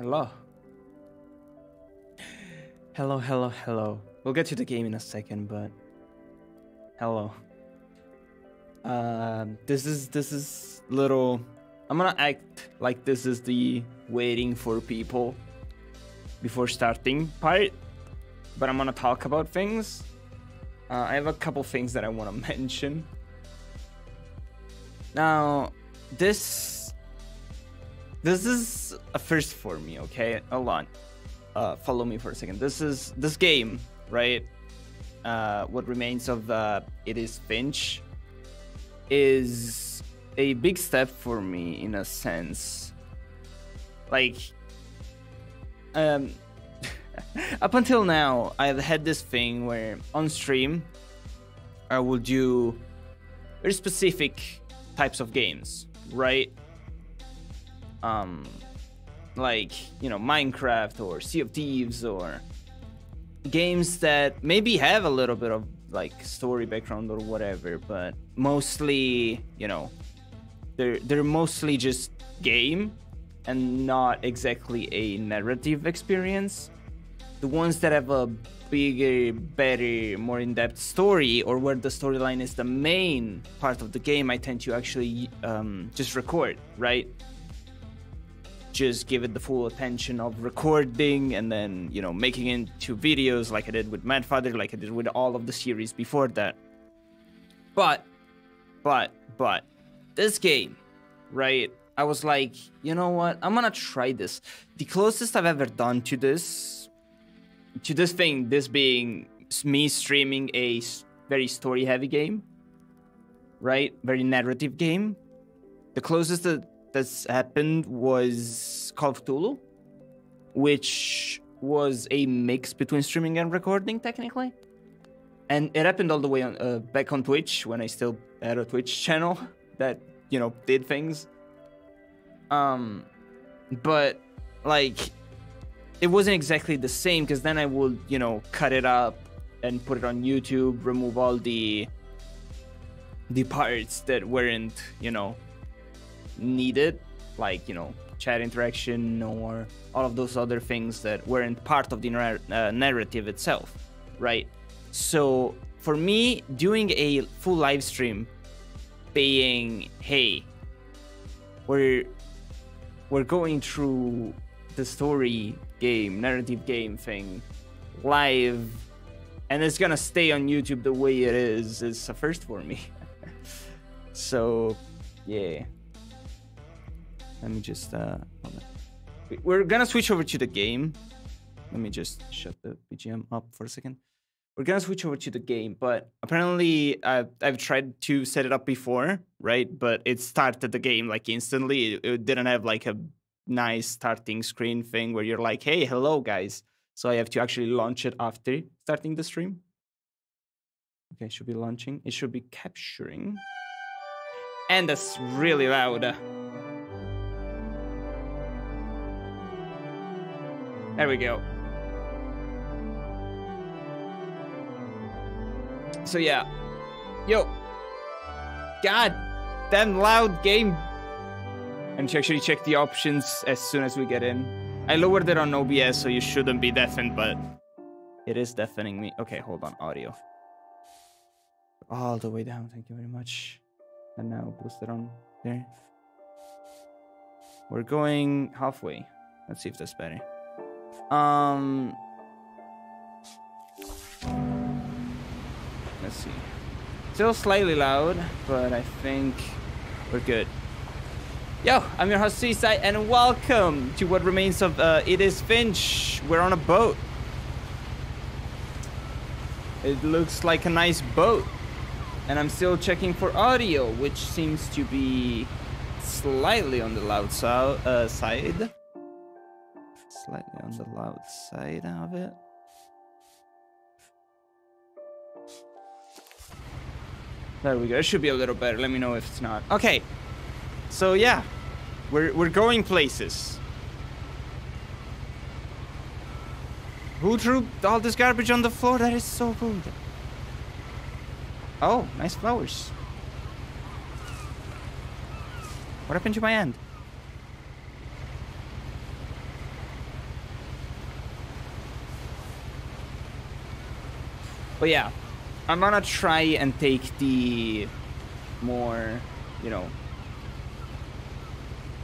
Hello. Hello, hello, hello. We'll get to the game in a second, but hello. This is little. I'm gonna act like this is the waiting for people before starting part, but I'm gonna talk about things. I have a couple things that I want to mention. Now, this is a first for me, okay? Hold on. Follow me for a second. This game, right? What remains of Edith Finch is a big step for me in a sense. Like, up until now, I've had this thing where on stream, I will do very specific types of games, right? Like, you know, Minecraft or Sea of Thieves or games that maybe have a little bit of like story background or whatever, but mostly, you know, they're mostly just game and not exactly a narrative experience. The ones that have a bigger, better, more in-depth story, or where the storyline is the main part of the game, I tend to actually just record, right? Just give it the full attention of recording and then, you know, making it into videos like I did with Madfather, like I did with all of the series before that. But this game, right? I was like, you know what? I'm gonna try this. The closest I've ever done to this thing, this being me streaming a very story-heavy game, right? Very narrative game. The closest that's happened was Call of Cthulhu, which was a mix between streaming and recording, technically. And it happened all the way on back on Twitch, when I still had a Twitch channel that, you know, did things. But, like, it wasn't exactly the same, because then I would, you know, cut it up and put it on YouTube, remove all the parts that weren't, you know, needed, like, you know, chat interaction or all of those other things that weren't part of the narrative itself, right? So for me, doing a full live stream being, hey, we're going through the story game, narrative game thing live, and it's gonna stay on YouTube the way it is a first for me. So yeah, let me just hold on. We're gonna switch over to the game. Let me just shut the BGM up for a second. We're gonna switch over to the game, but apparently I've tried to set it up before, right? But it started the game like instantly. It didn't have like a nice starting screen thing where you're like, hey, hello guys. So I have to actually launch it after starting the stream. Okay, it should be launching. It should be capturing. And that's really loud. There we go. So yeah. Yo. God damn loud game. And to actually check the options as soon as we get in. I lowered it on OBS, so you shouldn't be deafened, but it is deafening me. Okay, hold on, audio. All the way down, thank you very much. And now boost it on there. We're going halfway. Let's see if that's better. Let's see. Still slightly loud, but I think we're good. Yo, I'm your host Seaside, and welcome to what remains of Edith Finch. We're on a boat. It looks like a nice boat. And I'm still checking for audio, which seems to be slightly on the loud side. Slightly on the loud side of it. There we go. It should be a little better. Let me know if it's not. Okay. So yeah, we're going places. Who threw all this garbage on the floor? That is so rude. Oh, nice flowers. What happened to my hand? But yeah, I'm gonna try and take the more, you know,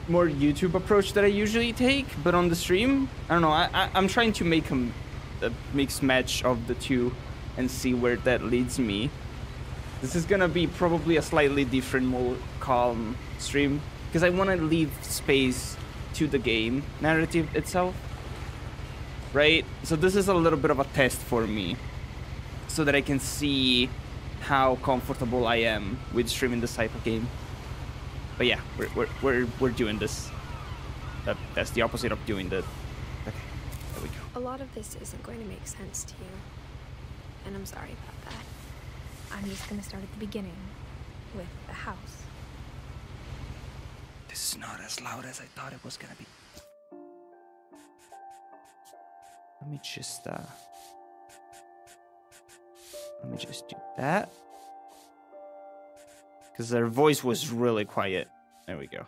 more YouTube approach that I usually take, but on the stream, I don't know. I'm trying to make a mixed match of the two and see where that leads me. This is gonna be probably a slightly different, more calm stream because I want to leave space to the game narrative itself, right? So this is a little bit of a test for me, so that I can see how comfortable I am with streaming this type of game. But yeah, we're doing this. That's the opposite of doing that. Okay, there we go. A lot of this isn't going to make sense to you, and I'm sorry about that. I'm just gonna start at the beginning, with the house. This is not as loud as I thought it was gonna be. Let me just do that. Because their voice was really quiet. There we go.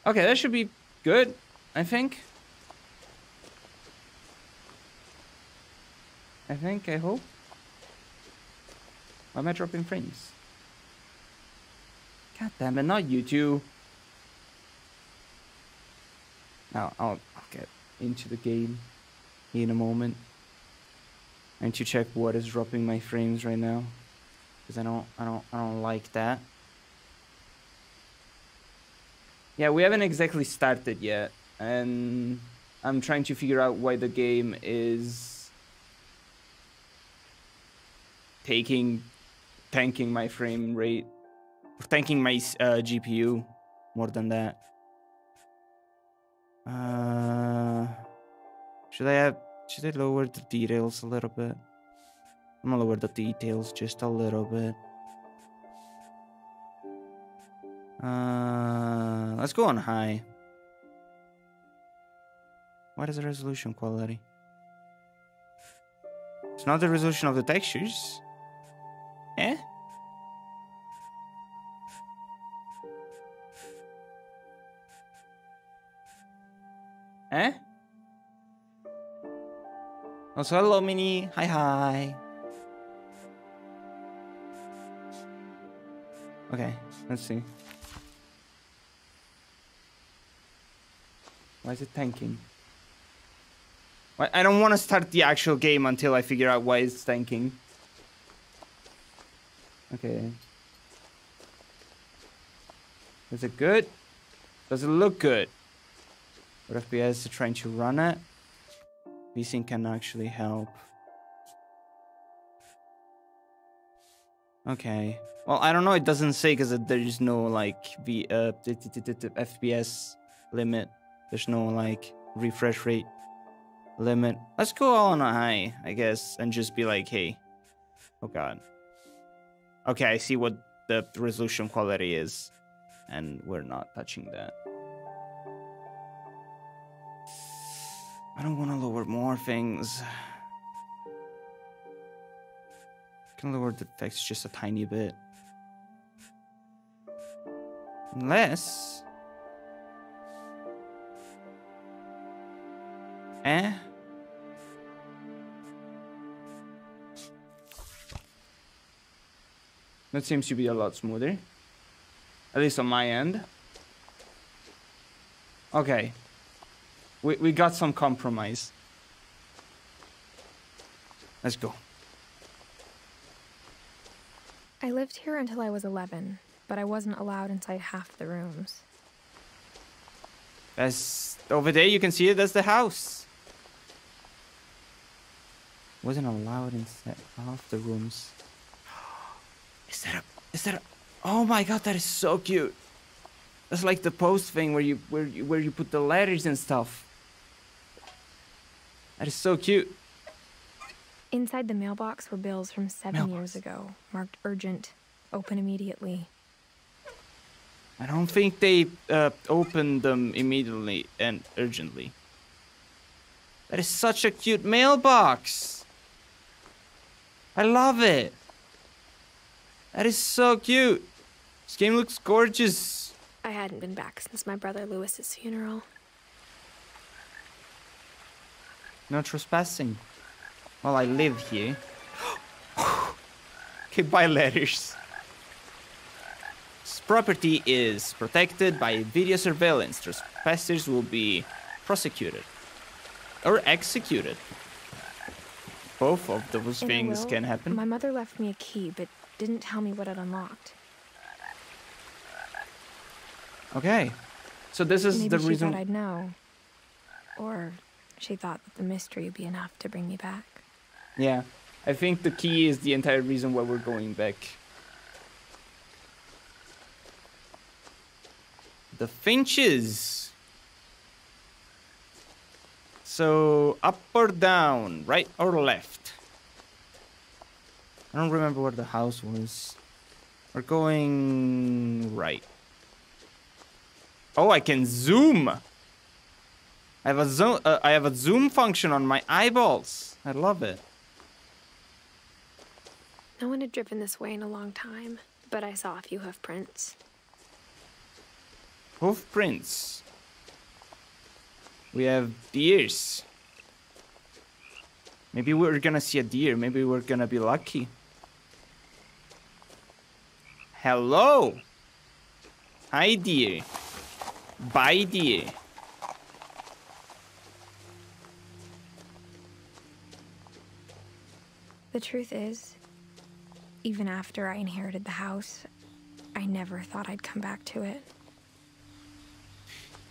Okay, that should be good, I think. I hope. Why am I dropping frames? God damn it, not you two. Now I'll get into the game in a moment. I need to check what is dropping my frames right now, because I don't like that. Yeah, we haven't exactly started yet, and I'm trying to figure out why the game is tanking my frame rate, tanking my GPU more than that. Should I lower the details a little bit? I'm gonna lower the details just a little bit. Let's go on high. What is the resolution quality? It's not the resolution of the textures. Eh? Eh? Also, hello, Mini. Hi. Okay, let's see. Why is it tanking? I don't want to start the actual game until I figure out why it's tanking. Okay. Is it good? Does it look good? What FPS is trying to run at? VSync can actually help. Okay. Well, I don't know. It doesn't say because there is no like FPS limit. There's no like refresh rate limit. Let's go all on a high, I guess, and just be like, hey. Oh god. Okay, I see what the resolution quality is, and we're not touching that. I don't want to lower more things. I can lower the effects just a tiny bit. Unless... That seems to be a lot smoother. At least on my end. Okay. We got some compromise. Let's go. I lived here until I was 11, but I wasn't allowed inside half the rooms. That's over there. You can see it. That's the house. Wasn't allowed inside half the rooms. Is that a? Oh my god, that is so cute. That's like the post thing where you put the letters and stuff. That is so cute. Inside the mailbox were bills from 7 years ago, marked urgent, open immediately. I don't think they opened them immediately and urgently. That is such a cute mailbox. I love it. That is so cute. This game looks gorgeous. I hadn't been back since my brother Lewis's funeral. No trespassing. Well, I live here. Okay, bye letters. This property is protected by video surveillance. Trespassers will be prosecuted or executed. Both of those things can happen. My mother left me a key, but didn't tell me what it unlocked. Okay, so this is Maybe the she reason. thought I'd know, or she thought that the mystery would be enough to bring me back. Yeah, I think the key is the entire reason why we're going back. The Finches. So, up or down, right or left? I don't remember where the house was. We're going right. Oh, I can zoom. I have a zoom function on my eyeballs. I love it. No one had driven this way in a long time, but I saw a few hoof prints. Hoof prints. We have deers. Maybe we're gonna see a deer. Maybe we're gonna be lucky. Hello. Hi, deer. Bye, deer. The truth is, even after I inherited the house, I never thought I'd come back to it.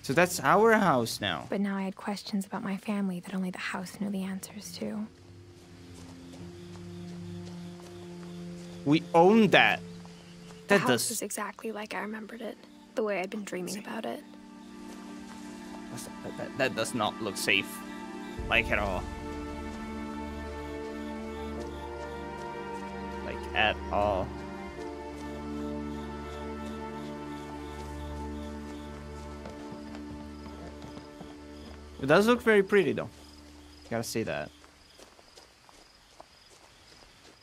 So that's our house now. But now I had questions about my family that only the house knew the answers to. We own that. The house was exactly like I remembered it, the way I'd been dreaming about it. That does not look safe, like at all. Like at all. It does look very pretty though. Gotta say that.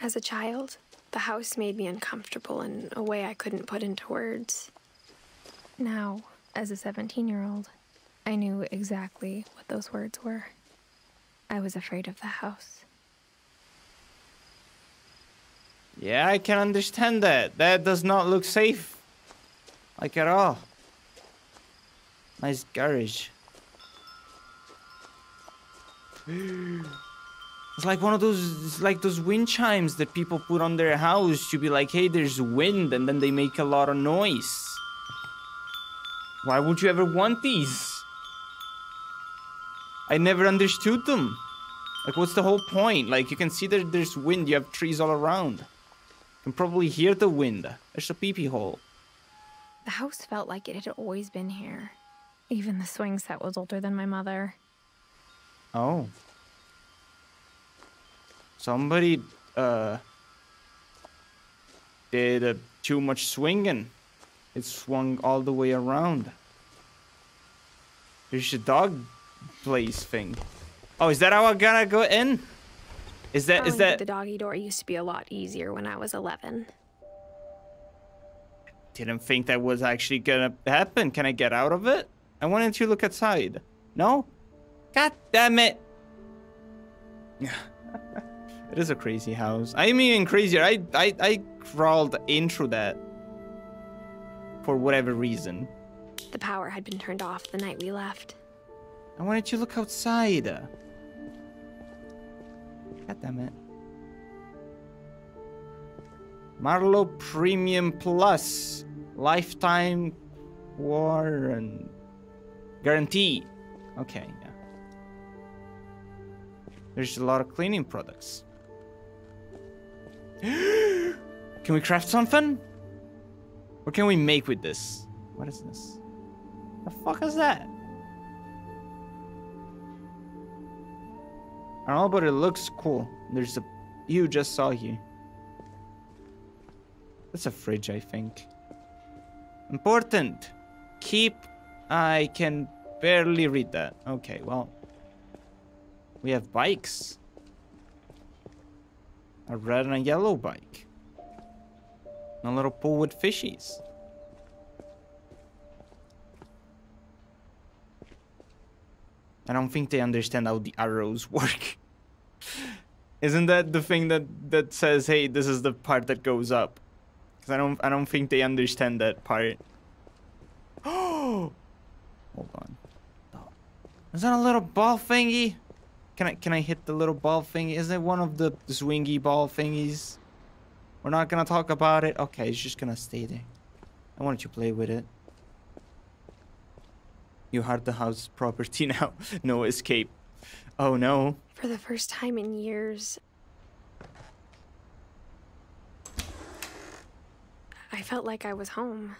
As a child, the house made me uncomfortable in a way I couldn't put into words. Now, as a 17-year-old, I knew exactly what those words were. I was afraid of the house. Yeah, I can understand that. That does not look safe. Like at all. Nice garage. It's like one of those, it's like those wind chimes that people put on their house to be like, hey, there's wind, and then they make a lot of noise. Why would you ever want these? I never understood them. Like, what's the whole point? Like, you can see that there's wind, you have trees all around. You can probably hear the wind. There's a pee-pee hole. The house felt like it had always been here. Even the swing set was older than my mother. Oh. Somebody, did too much swinging. It swung all the way around. There's a dog place thing. Oh, is that how I'm gonna go in? Is that... The doggy door used to be a lot easier when I was 11. Didn't think that was actually gonna happen. Can I get out of it? I wanted to look outside. No? God damn it. It is a crazy house. I'm even crazier. I crawled in through that. For whatever reason. The power had been turned off the night we left. I wanted to look outside. God damn it. Marlowe Premium Plus. Lifetime warranty. Guarantee. Okay, yeah. There's a lot of cleaning products. Can we craft something? What can we make with this? What is this? The fuck is that? I don't know, but it looks cool. There's a... You just saw here. That's a fridge, I think. Important. Keep... I can barely read that. Okay, well... We have bikes. A red and a yellow bike. And a little pool with fishies. I don't think they understand how the arrows work. Isn't that the thing that says, hey, this is the part that goes up? Because I don't think they understand that part. Oh, hold on. Is that a little ball thingy? Can I hit the little ball thingy? Is it one of the swingy ball thingies? We're not gonna talk about it. Okay, it's just gonna stay there. I wanted to play with it. You have the house property now. No escape. Oh no. For the first time in years, I felt like I was home.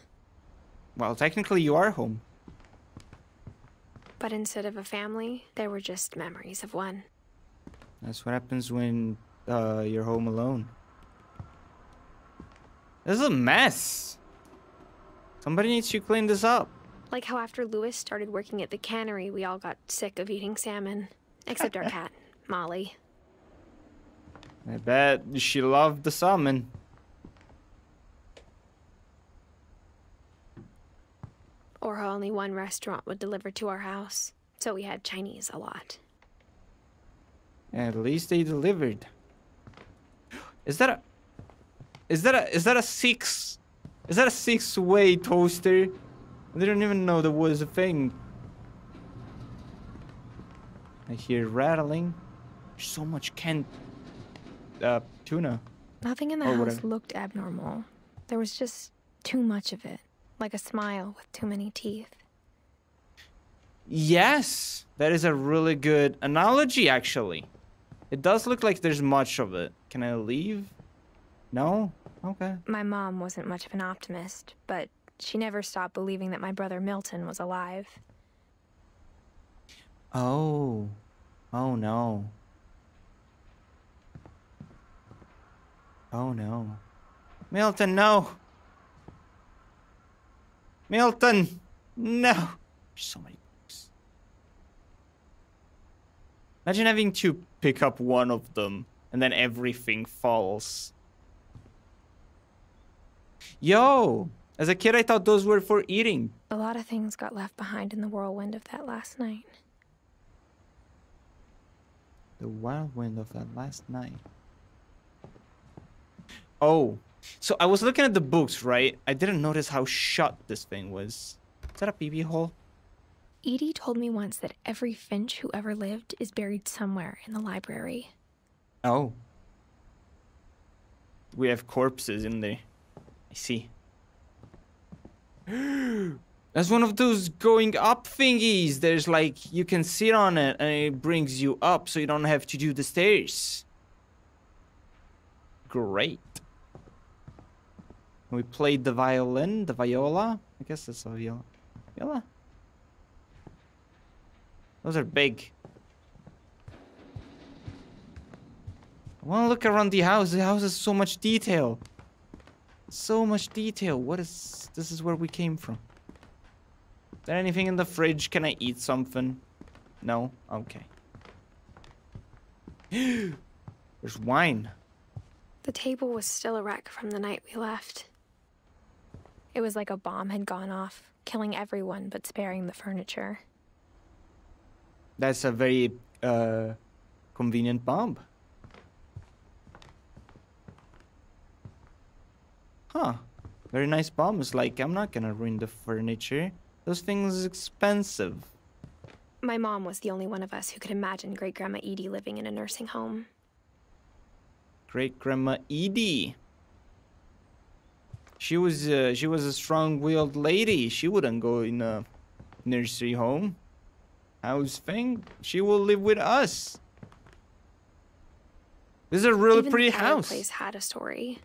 Well, technically you are home. But instead of a family, there were just memories of one. That's what happens when you're home alone. This is a mess. Somebody needs to clean this up. Like how after Lewis started working at the cannery, we all got sick of eating salmon. Except our cat, Molly. I bet she loved the salmon. Or how only one restaurant would deliver to our house, so we had Chinese a lot. At least they delivered. Is that a six-way toaster? I didn't even know there was a thing. I hear rattling. There's so much canned tuna. Nothing in the house looked abnormal. There was just too much of it. Like a smile with too many teeth. Yes, that is a really good analogy, actually. It does look like there's much of it. Can I leave? No? Okay. My mom wasn't much of an optimist, but she never stopped believing that my brother Milton was alive. Oh. Oh no. Oh no. Milton, no! Milton! No! There's so many books. Imagine having to pick up one of them and then everything falls. Yo! As a kid, I thought those were for eating. A lot of things got left behind in the whirlwind of that last night. The whirlwind of that last night. Oh. So I was looking at the books, right? I didn't notice how shut this thing was. Is that a pee-pee hole? Edie told me once that every Finch who ever lived is buried somewhere in the library. Oh. We have corpses in there. I see. That's one of those going up thingies. There's like, you can sit on it and it brings you up so you don't have to do the stairs. Great. We played the violin, the viola. I guess that's a viola. Viola? Those are big. I want to look around the house. The house has so much detail. So much detail. What is... This is where we came from. Is there anything in the fridge? Can I eat something? No? Okay. There's wine. The table was still a wreck from the night we left. It was like a bomb had gone off, killing everyone but sparing the furniture. That's a very convenient bomb. Huh. Very nice bomb. It's like, I'm not gonna ruin the furniture. Those things are expensive. My mom was the only one of us who could imagine Great-Grandma Edie living in a nursing home. Great-Grandma Edie. She was a strong-willed lady. She wouldn't go in a nursery home. House thing. She will live with us. This is a really pretty house. The fireplace had a story.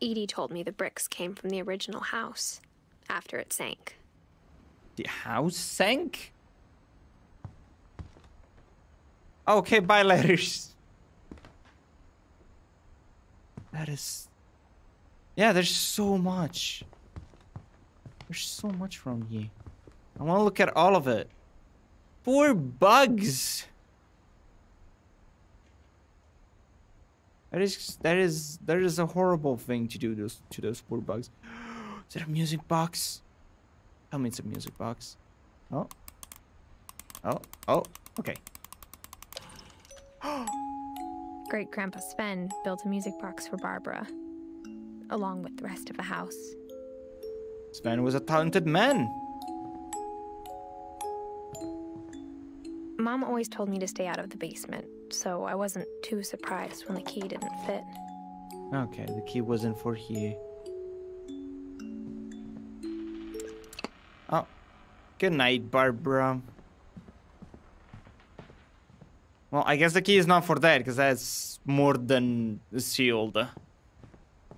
Edie told me the bricks came from the original house after it sank. The house sank? Okay, bye letters. That is... Yeah, there's so much. There's so much from here. I want to look at all of it. Poor bugs. That is a horrible thing to do to those poor bugs. Is that a music box? Tell me it's a music box. Oh. Oh, okay. Great-Grandpa Sven built a music box for Barbara, along with the rest of the house. Sven was a talented man. Mom always told me to stay out of the basement, so I wasn't too surprised when the key didn't fit. Okay, the key wasn't for here. Oh, good night, Barbara. Well, I guess the key is not for that, because that's more than sealed.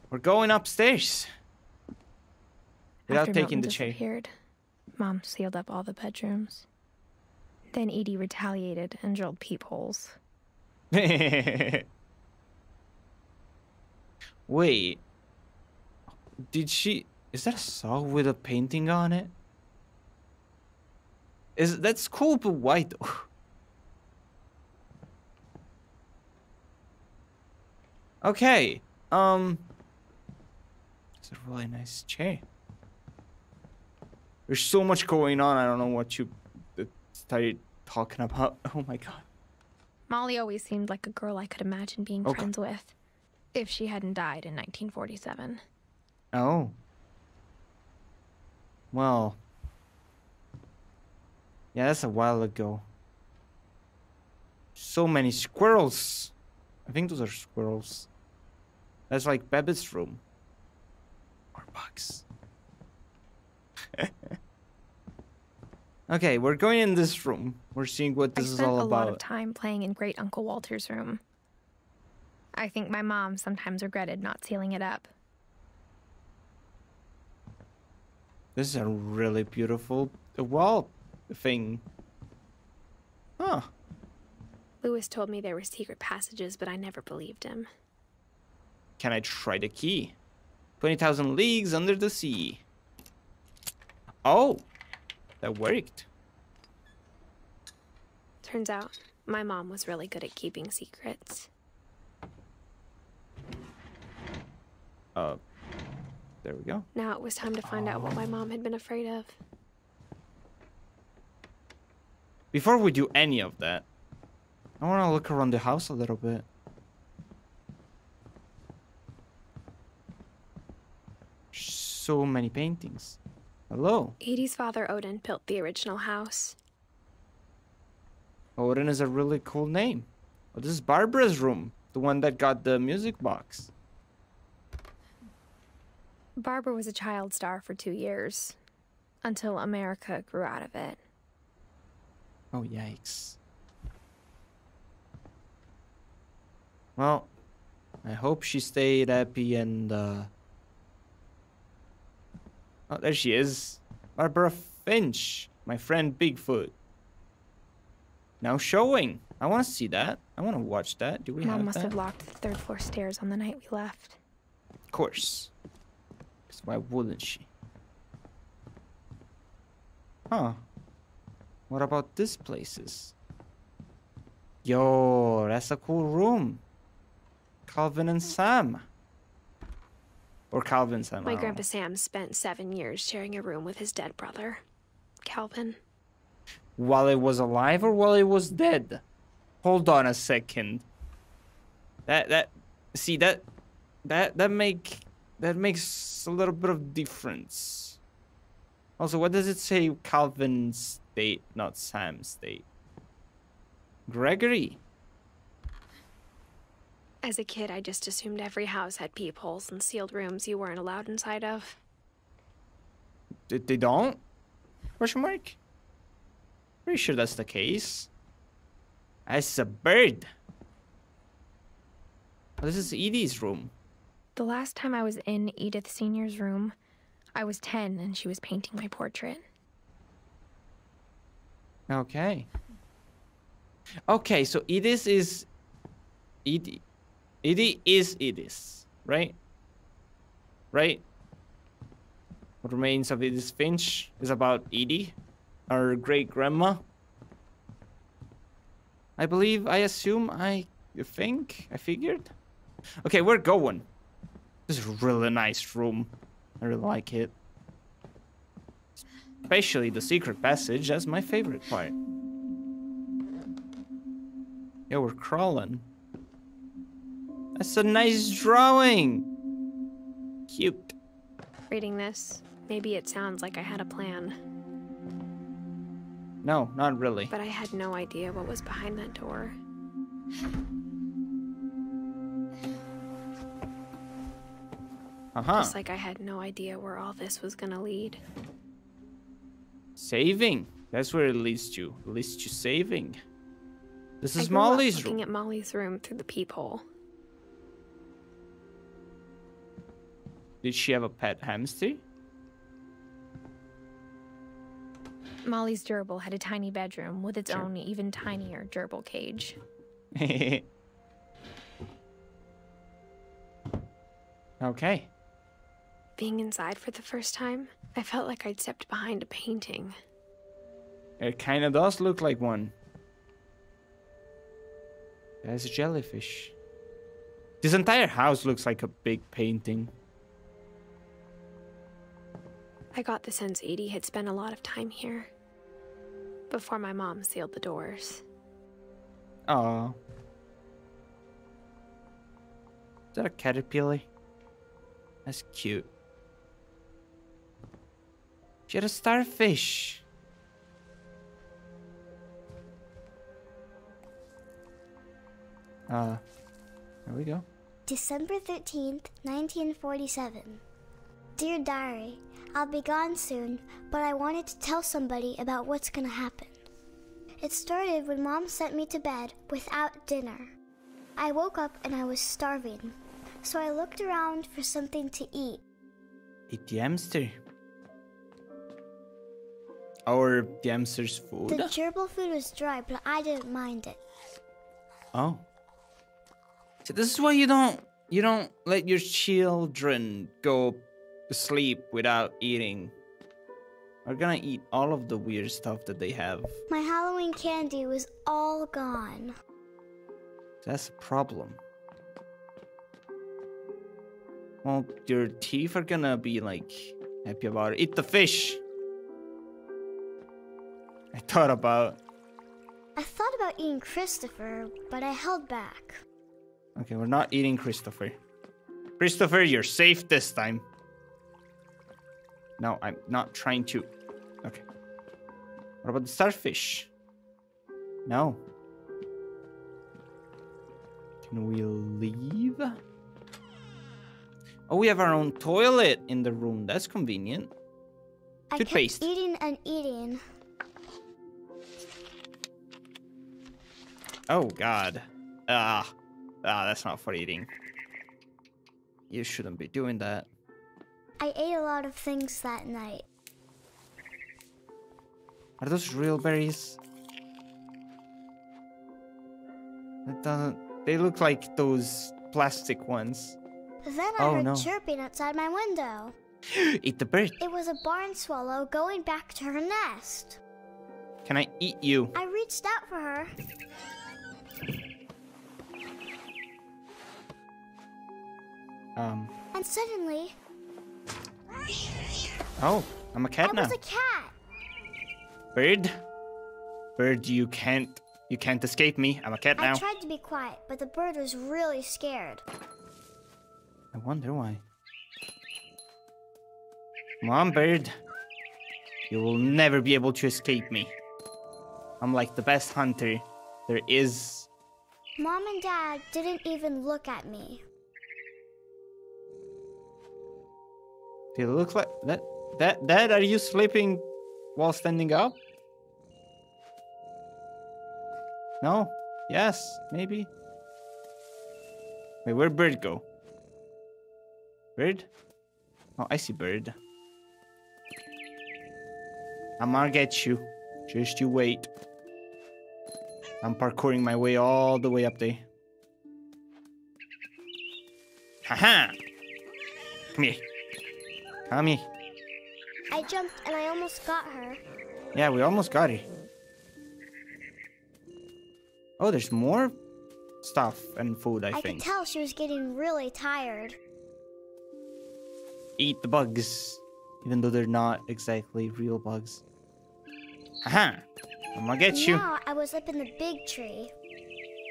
We're going upstairs. Without taking the chair. Mom sealed up all the bedrooms. Then Edie retaliated and drilled peepholes. Wait. Did she... Is that a saw with a painting on it? That's cool, but why though? Okay. It's a really nice chair. There's so much going on. I don't know what you started talking about. Oh my god. Molly always seemed like a girl I could imagine being friends with, if she hadn't died in 1947. Oh. Well. Yeah, that's a while ago. So many squirrels. I think those are squirrels. That's like Babbitt's room. Or bugs. Okay, we're going in this room. We're seeing what this is all about. I spent a lot of time playing in Great Uncle Walter's room. I think my mom sometimes regretted not sealing it up. This is a really beautiful wall thing. Huh. Lewis told me there were secret passages, but I never believed him. Can I try the key? 20,000 leagues under the sea. Oh, that worked. Turns out, my mom was really good at keeping secrets. There we go. Now it was time to find out what my mom had been afraid of. Before we do any of that, I want to look around the house a little bit. So many paintings. Hello. Edie's father, Odin, built the original house. Odin is a really cool name. Oh, this is Barbara's room. The one that got the music box. Barbara was a child star for 2 years, until America grew out of it. Oh, yikes. Well, I hope she stayed happy and, Oh, there she is. Barbara Finch, my friend Bigfoot. Now showing. I want to see that. I want to watch that. Do we have that? Mom must have locked the third floor stairs on the night we left. Of course. Because why wouldn't she? Huh. What about this places? Yo, that's a cool room. Calvin and Sam. Or Calvin and Sam. My Grandpa Sam spent 7 years sharing a room with his dead brother, Calvin. While he was alive or while he was dead? Hold on a second. That makes a little bit of difference. Also, what does it say Calvin's state, not Sam's state? Gregory. As a kid, I just assumed every house had peepholes and sealed rooms you weren't allowed inside of. They don't? Question mark? Pretty sure that's the case. That's a bird. Oh, this is Edie's room. The last time I was in Edith Sr.'s room, I was 10 and she was painting my portrait. Okay. Okay, so Edith is... Edie. Edie is Edith, right? Right? What Remains of Edith Finch is about Edie, our great-grandma. I believe, I assume, I figured. Okay, we're going. This is a really nice room. I really like it. Especially the secret passage, that's my favorite part. Yeah, we're crawling. That's a nice drawing. Cute. Reading this, maybe it sounds like I had a plan. No, not really. But I had no idea what was behind that door. Just like I had no idea where all this was gonna lead. Saving. That's where it leads to. It leads to saving. This is I grew up Molly's room. looking at Molly's room through the peephole. Did she have a pet hamster? Molly's gerbil had a tiny bedroom with its own even tinier gerbil cage. Okay. Being inside for the first time, I felt like I'd stepped behind a painting. It kind of does look like one. There's a jellyfish. This entire house looks like a big painting. I got the sense Edie had spent a lot of time here. Before my mom sealed the doors. Aww. Is that a caterpillar? That's cute. She had a starfish. There we go. December 13th, 1947. Dear Diary, I'll be gone soon, but I wanted to tell somebody about what's gonna happen. It started when Mom sent me to bed without dinner. I woke up and I was starving, so I looked around for something to eat. Eat the hamster. Or the hamster's food? The gerbil food was dry, but I didn't mind it. Oh. So this is why you don't let your children go to sleep without eating. We're gonna eat all of the weird stuff that they have. My Halloween candy was all gone. That's a problem. Well, your teeth are gonna be like happy about it. Eat the fish. I thought about eating Christopher, but I held back. Okay, we're not eating Christopher. Christopher, you're safe this time. No, I'm not trying to. Okay. What about the starfish? No. Can we leave? Oh, we have our own toilet in the room. That's convenient. Toothpaste. I kept eating and eating. Oh, God. That's not for eating. You shouldn't be doing that. I ate a lot of things that night. Are those real berries? It doesn't... They look like those plastic ones. Then I heard chirping outside my window. Eat the bird. It was a barn swallow going back to her nest. Can I eat you? I reached out for her. And suddenly... Oh, I'm a cat now. I was a cat. Bird? Bird, you can't escape me. I'm a cat now. I tried to be quiet, but the bird was really scared. I wonder why. Come on, bird. You will never be able to escape me. I'm like the best hunter there is. Mom and Dad didn't even look at me. They look like that. Dad, are you sleeping while standing up? No? Yes? Maybe? Wait, where'd Bird go? Bird? Oh, I see Bird. I'm gonna get you. Just you wait. I'm parkouring my way all the way up there. Haha! Come here. Come here. I jumped and I almost got her. Yeah, we almost got her. Oh, there's more stuff and food, I think. I could tell she was getting really tired. Eat the bugs, even though they're not exactly real bugs. Haha! I'm gonna get you. Now I was up in the big tree.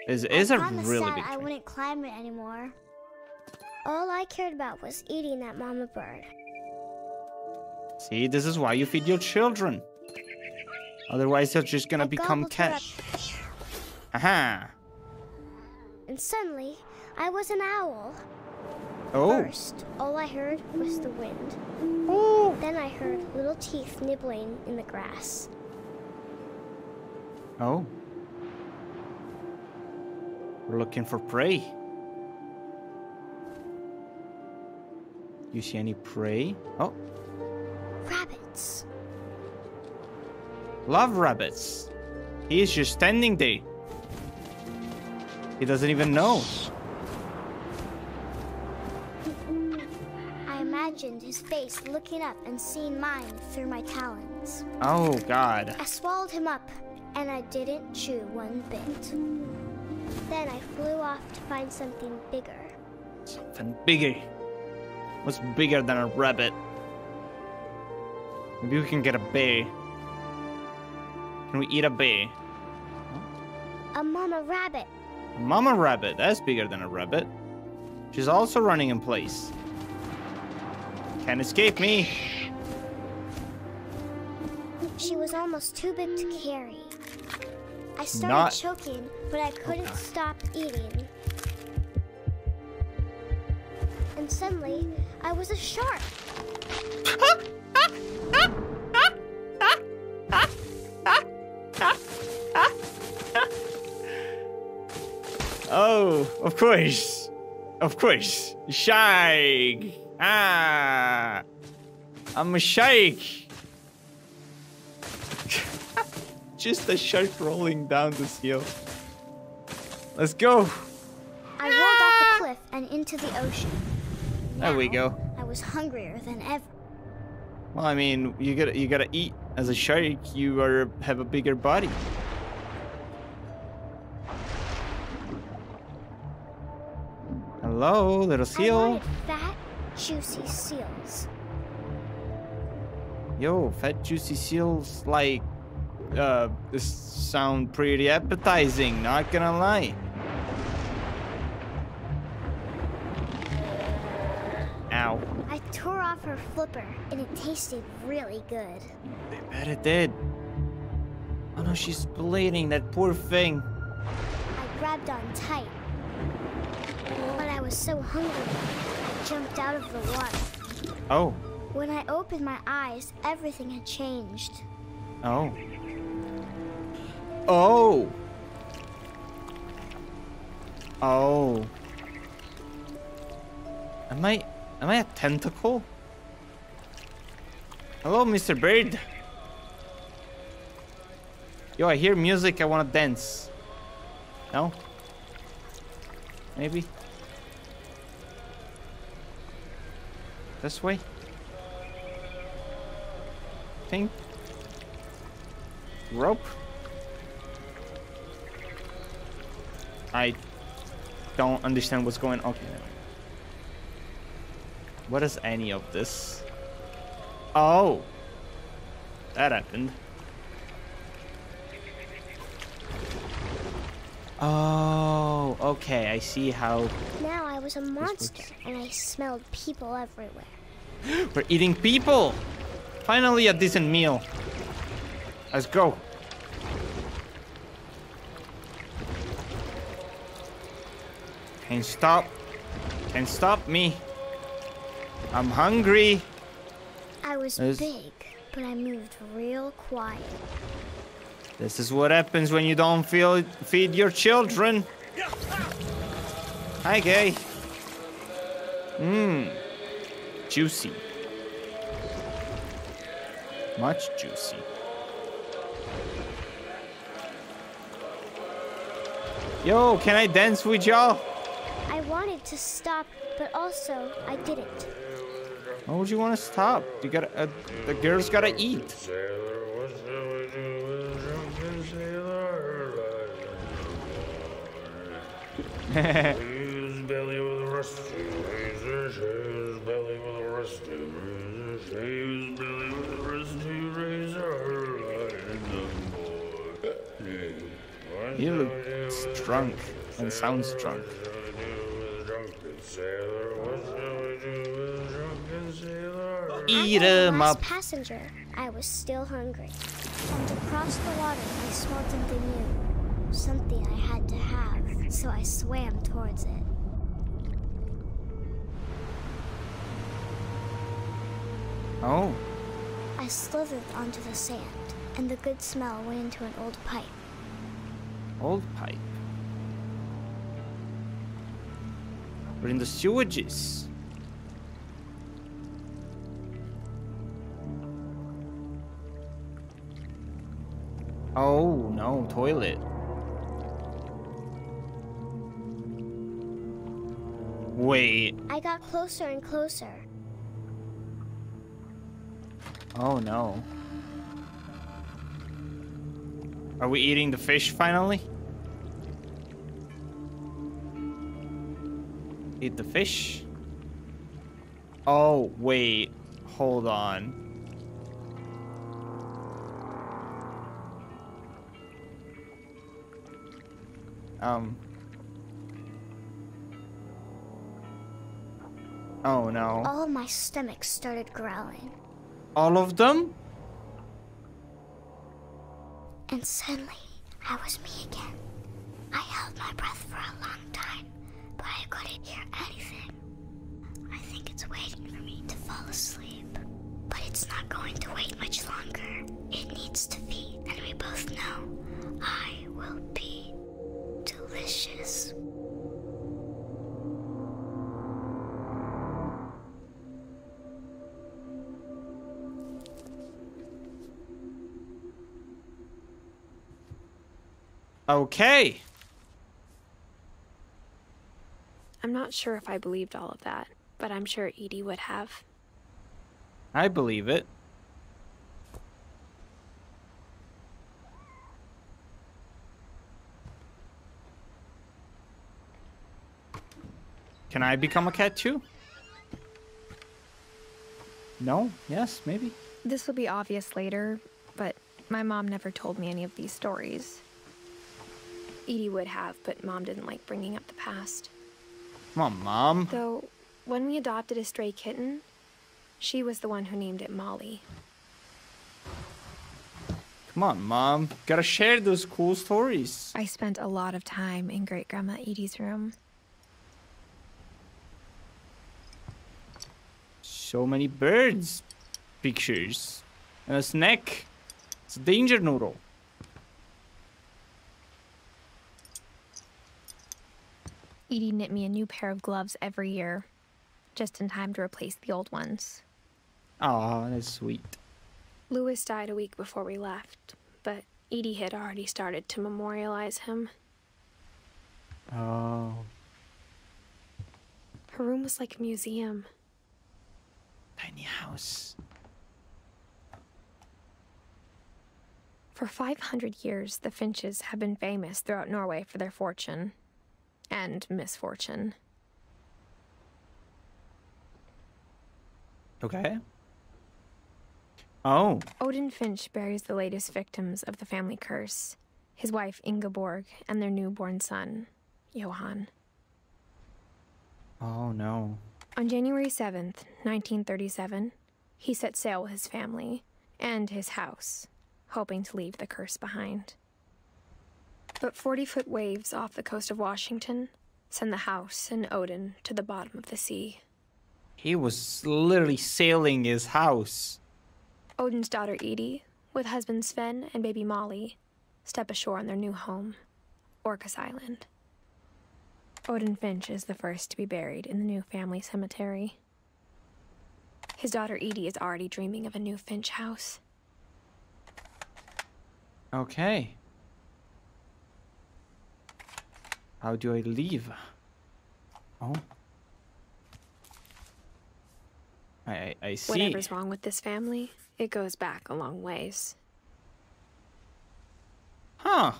Is a promised really Dad big I tree. wouldn't climb it anymore. All I cared about was eating that mama bird. See, this is why you feed your children. Otherwise, they're just gonna I become gobbled her cash. up, Aha. and suddenly, I was an owl. Oh. First, all I heard was the wind. Oh. Then I heard little teeth nibbling in the grass. Oh. We're looking for prey. You see any prey? Oh. Rabbits. Love rabbits. He is just standing there. He doesn't even know. I imagined his face looking up and seeing mine through my talons. Oh, God. I swallowed him up, and I didn't chew one bit. Then I flew off to find something bigger. Something bigger. What's bigger than a rabbit? Maybe we can get a bear. Can we eat a bear? A mama rabbit. A mama rabbit. That's bigger than a rabbit. She's also running in place. Can't escape me. She was almost too big to carry. I started Not- choking, but I couldn't stop eating. And suddenly, I was a shark. Oh, of course. Of course. Shark. Ah. I'm a shark. Just a shark rolling down this hill. Let's go. I rolled off the cliff and into the ocean. There we Now, go. I was hungrier than ever. Well, I mean, you gotta eat. As a shark, you have a bigger body. Hello, little I seal. wanted fat, juicy seals. Yo, fat juicy seals like this sound pretty appetizing, not gonna lie. Ow. I tore off her flipper, and it tasted really good. I bet it did. Oh no, she's bleeding, that poor thing. I grabbed on tight. But I was so hungry, I jumped out of the water. Oh. When I opened my eyes, everything had changed. Oh. Oh. Oh. Am I a tentacle? Hello, Mr. Bird. Yo, I hear music, I wanna dance. No? Maybe? This way? Think? Rope? I don't understand what's going on. Okay. What is any of this? Oh! That happened. Oh, okay, I see how Now I was a monster, and I smelled people everywhere. we're eating people! Finally a decent meal. Let's go. Can't stop. Can't stop me. I'm hungry. I was There's- big, but I moved real quiet. This is what happens when you don't feed your children. Hi, gay. Mmm. Juicy. Much juicy. Yo, can I dance with y'all? I wanted to stop, but also I didn't. Why would you want to stop? You gotta, the girl's gotta eat. His belly with a rusty razor, his belly with a rusty razor, his belly with a rusty razor, like the boy. You look drunk. And sounds drunk. Eat 'em last up. passenger, I was still hungry. And across the water, I smelled something new. Something I had to have, so I swam towards it. Oh. I slithered onto the sand, and the good smell went into an old pipe. Old pipe. We're in the sewages. Oh no, toilet. Wait. I got closer and closer. Oh no. Are we eating the fish finally? Eat the fish? Oh, wait. Hold on. Oh no. All my stomach started growling. All of them? And suddenly, I was me again. I held my breath for a long time, but I couldn't hear anything. I think it's waiting for me to fall asleep. But it's not going to wait much longer. It needs to feed, and we both know I will be delicious. Okay. I'm not sure if I believed all of that, but I'm sure Edie would have. I believe it. Can I become a cat too? No? Yes? Maybe? This will be obvious later, but my mom never told me any of these stories. Edie would have, but Mom didn't like bringing up the past. Come on, Mom. Though, when we adopted a stray kitten, she was the one who named it Molly. Come on, Mom. Gotta share those cool stories. I spent a lot of time in Great-Grandma Edie's room. So many birds. Pictures. And a snack. It's a danger noodle. Edie knit me a new pair of gloves every year, just in time to replace the old ones. Aw, that's sweet. Louis died a week before we left, but Edie had already started to memorialize him. Oh. Her room was like a museum. Tiny house. For 500 years, the Finches have been famous throughout Norway for their fortune. And misfortune. Okay. Oh. Odin Finch buries the latest victims of the family curse, his wife Ingeborg and their newborn son, Johan. Oh no. On January 7th, 1937, he set sail with his family and his house, hoping to leave the curse behind. But 40-foot waves off the coast of Washington send the house and Odin to the bottom of the sea. He was literally sailing his house. Odin's daughter Edie, with husband Sven and baby Molly, step ashore on their new home, Orcas Island. Odin Finch is the first to be buried in the new family cemetery. His daughter Edie is already dreaming of a new Finch house. Okay. How do I leave? Oh. I see. Whatever's wrong with this family, it goes back a long ways. Huh.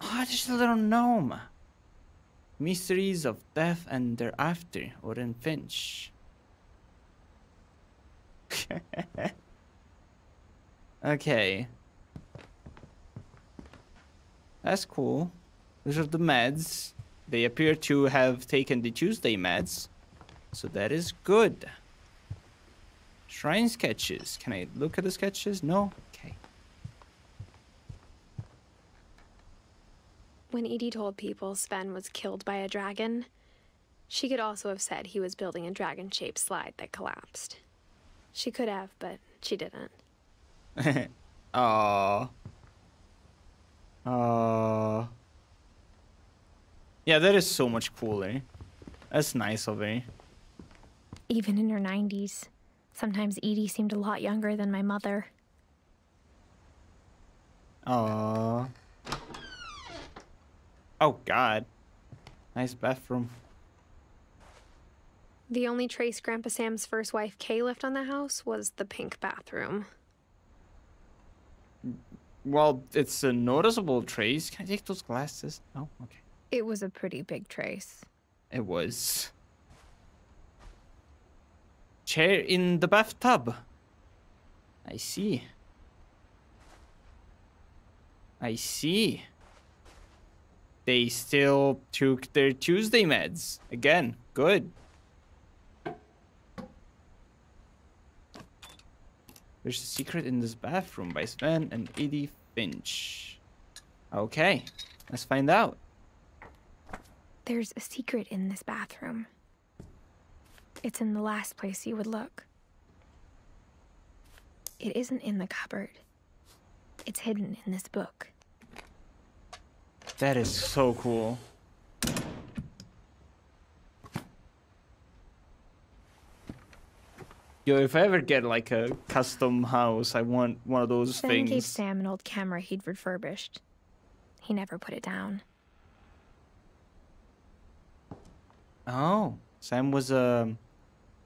Oh, just a little gnome. Mysteries of Death and Thereafter, Odin Finch. Okay. That's cool. Those are the meds. They appear to have taken the Tuesday meds. So that is good. Shrine sketches. Can I look at the sketches? No? Okay. When Edie told people Sven was killed by a dragon, she could also have said he was building a dragon-shaped slide that collapsed. She could have, but she didn't. Aww. Aww. Yeah, that is so much cooler. That's nice of her. Even in her 90s, sometimes Edie seemed a lot younger than my mother. Aww. Oh, God. Nice bathroom. The only trace Grandpa Sam's first wife, Kay, left on the house was the pink bathroom. Well, it's a noticeable trace. Can I take those glasses? No? Okay. It was a pretty big trace. It was. Chair in the bathtub. I see. I see. They still took their Tuesday meds. Again, good. There's a secret in this bathroom by Sven and Edith Finch. Okay, let's find out. There's a secret in this bathroom. It's in the last place you would look. It isn't in the cupboard. It's hidden in this book. That is so cool. Yo, if I ever get like a custom house, I want one of those Sven things. gave Sam an old camera he'd refurbished. He never put it down. Oh, Sam was a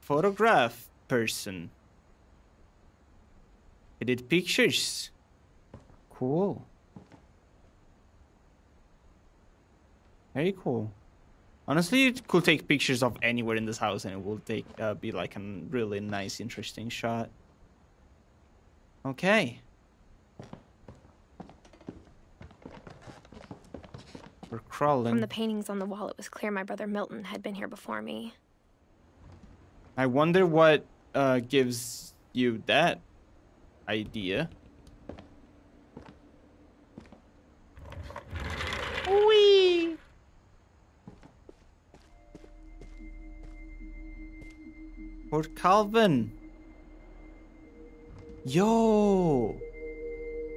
photograph person. He did pictures. Cool. Very cool. Honestly, you could take pictures of anywhere in this house and it will take be like a really nice, interesting shot. Okay. We're crawling. From the paintings on the wall, it was clear my brother Milton had been here before me. I wonder what gives you that idea. Whee! Fort Calvin. Yo!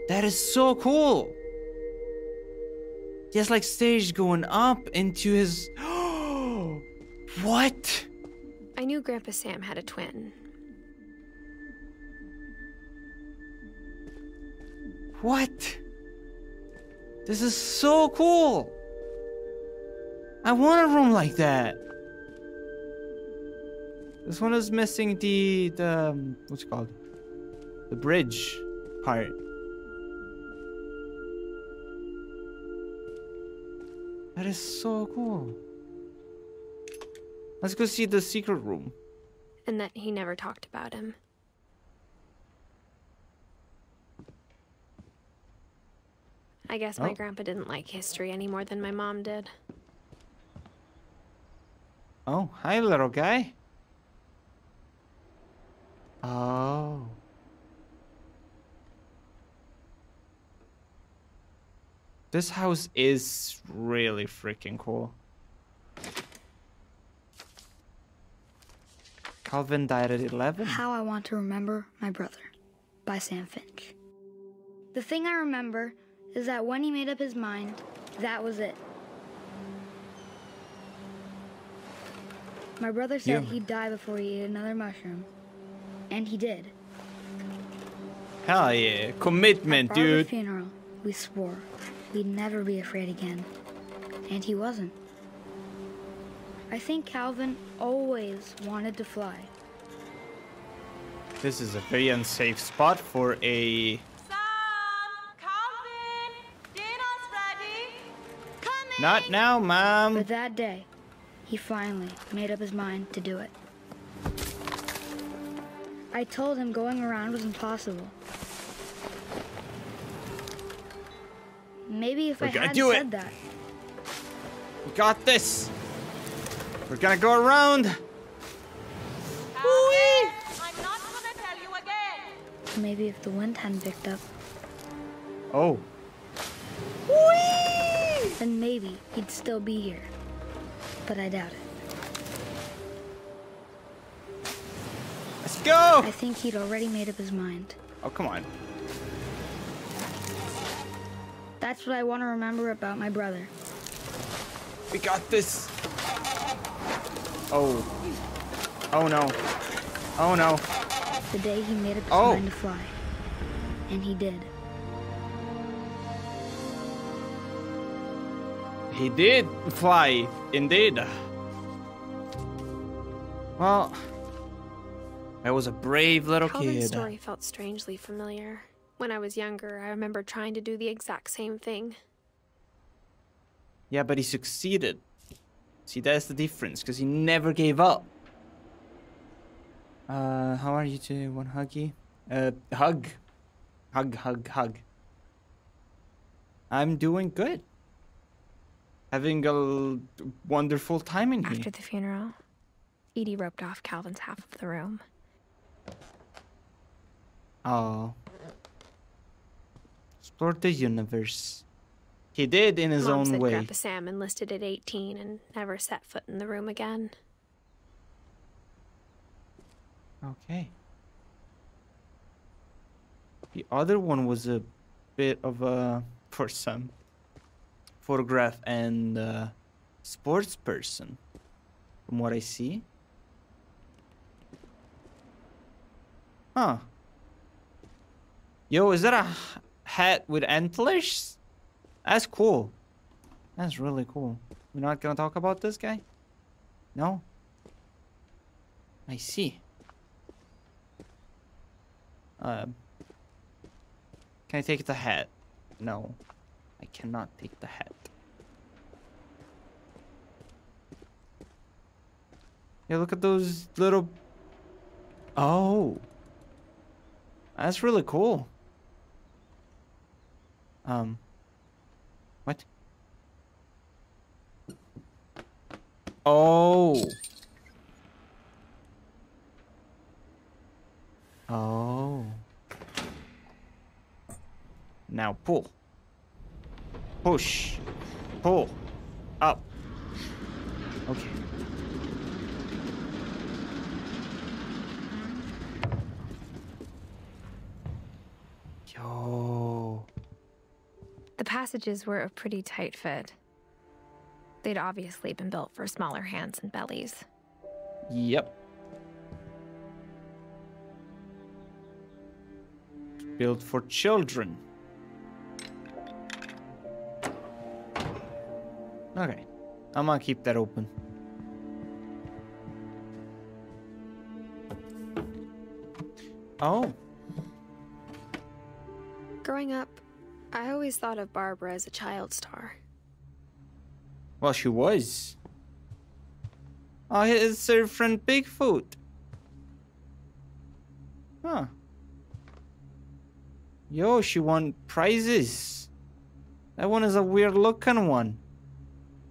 That is so cool! He has like stairs going up into his... What? I knew Grandpa Sam had a twin. What? This is so cool! I want a room like that. This one is missing the what's it called? The bridge part. That is so cool. Let's go see the secret room. And that he never talked about him. I guess my grandpa didn't like history any more than my mom did. Oh, hi, little guy. Oh. This house is really freaking cool. Calvin died at 11. How I Want to Remember My Brother by Sam Finch. The thing I remember is that when he made up his mind, that was it. My brother said he'd die before he ate another mushroom. And he did. Hell yeah. Commitment, At dude. Barbara's funeral, we swore we'd never be afraid again. And he wasn't. I think Calvin always wanted to fly. This is a very unsafe spot for a... Calvin, dinner's ready. Come in. Not now, Mom. But that day, he finally made up his mind to do it. I told him going around was impossible. Maybe if I We're gonna hadn't do it. said that. We got this. We're gonna go around. Calvin, I'm not gonna tell you again. Maybe if the wind hadn't picked up, Oh. then maybe he'd still be here. But I doubt it. Let's go. I think he'd already made up his mind. Oh, come on. That's what I want to remember about my brother. We got this. Oh. Oh no. Oh no. The day he made up his Oh. mind to fly. And he did. He did fly, indeed. Well, I was a brave little Calvin's kid. story felt strangely familiar. When I was younger, I remember trying to do the exact same thing. Yeah, but he succeeded. See, that's the difference, because he never gave up. How are you today? One huggy? Hug. Hug. I'm doing good. Having a wonderful time in here. After the funeral, Edie roped off Calvin's half of the room. Oh. Explore the universe. He did in his Mom own said way. Grandpa Sam enlisted at 18 and never set foot in the room again. Okay. The other one was a bit of a, for some, photograph and sports person, from what I see. Huh. Yo, is that a hat with antlers? That's cool. That's really cool. We're not gonna talk about this guy? No? I see. Can I take the hat? No. I cannot take the hat. Yeah, look at those little... Oh. That's really cool. What? Oh. Oh. Now pull. Push. Pull. Up. Okay. Yo. The passages were a pretty tight fit. They'd obviously been built for smaller hands and bellies. Yep. Built for children. Okay. I'm gonna keep that open. Oh. Growing up, I always thought of Barbara as a child star. Well, she was. Oh, it's her friend Bigfoot. Huh. Yo, she won prizes. That one is a weird looking one.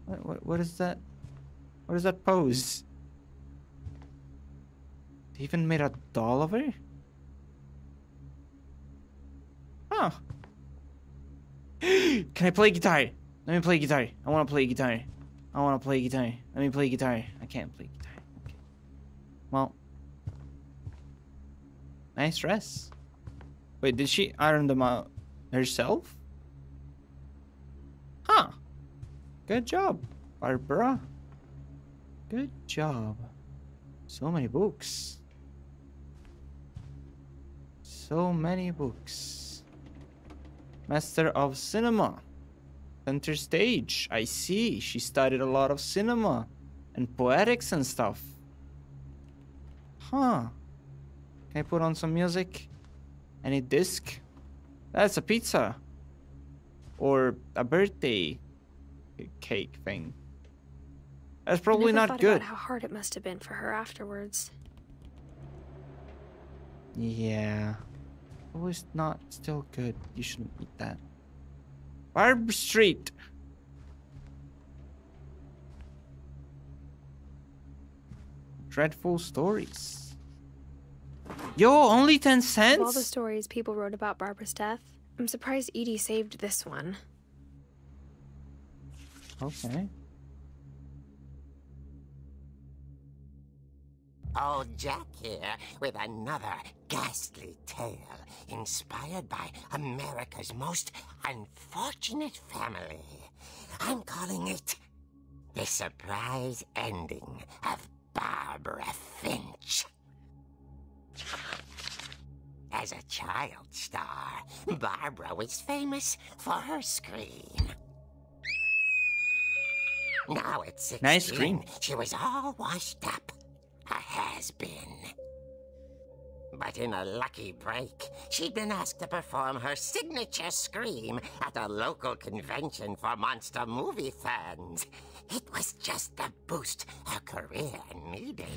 What is that? What is that pose? They even made a doll of her? Huh. Can I play guitar? Let me play guitar. I want to play guitar. I want to play guitar. Let me play guitar. I can't play guitar. Okay. Well. Nice dress. Wait, did she iron them out herself? Huh. Good job, Barbara. Good job. So many books. So many books. Master of Cinema. Center Stage. I see. She studied a lot of cinema and poetics and stuff. Huh. Can I put on some music? Any disc? That's a pizza. Or a birthday cake thing. That's probably I never not thought good. about how hard it must have been for her afterwards. Yeah. Oh, it's not still good. You shouldn't eat that. Barb Street. Dreadful stories. Yo, only 10 cents? Of all the stories people wrote about Barbara's death, I'm surprised Edie saved this one. Okay. Old Jack here with another ghastly tale inspired by America's most unfortunate family. I'm calling it The Surprise Ending of Barbara Finch. As a child star, Barbara was famous for her scream. Now at 16, Nice scream. she was all washed up. A has-been. But in a lucky break, she'd been asked to perform her signature scream at a local convention for monster movie fans. It was just the boost her career needed.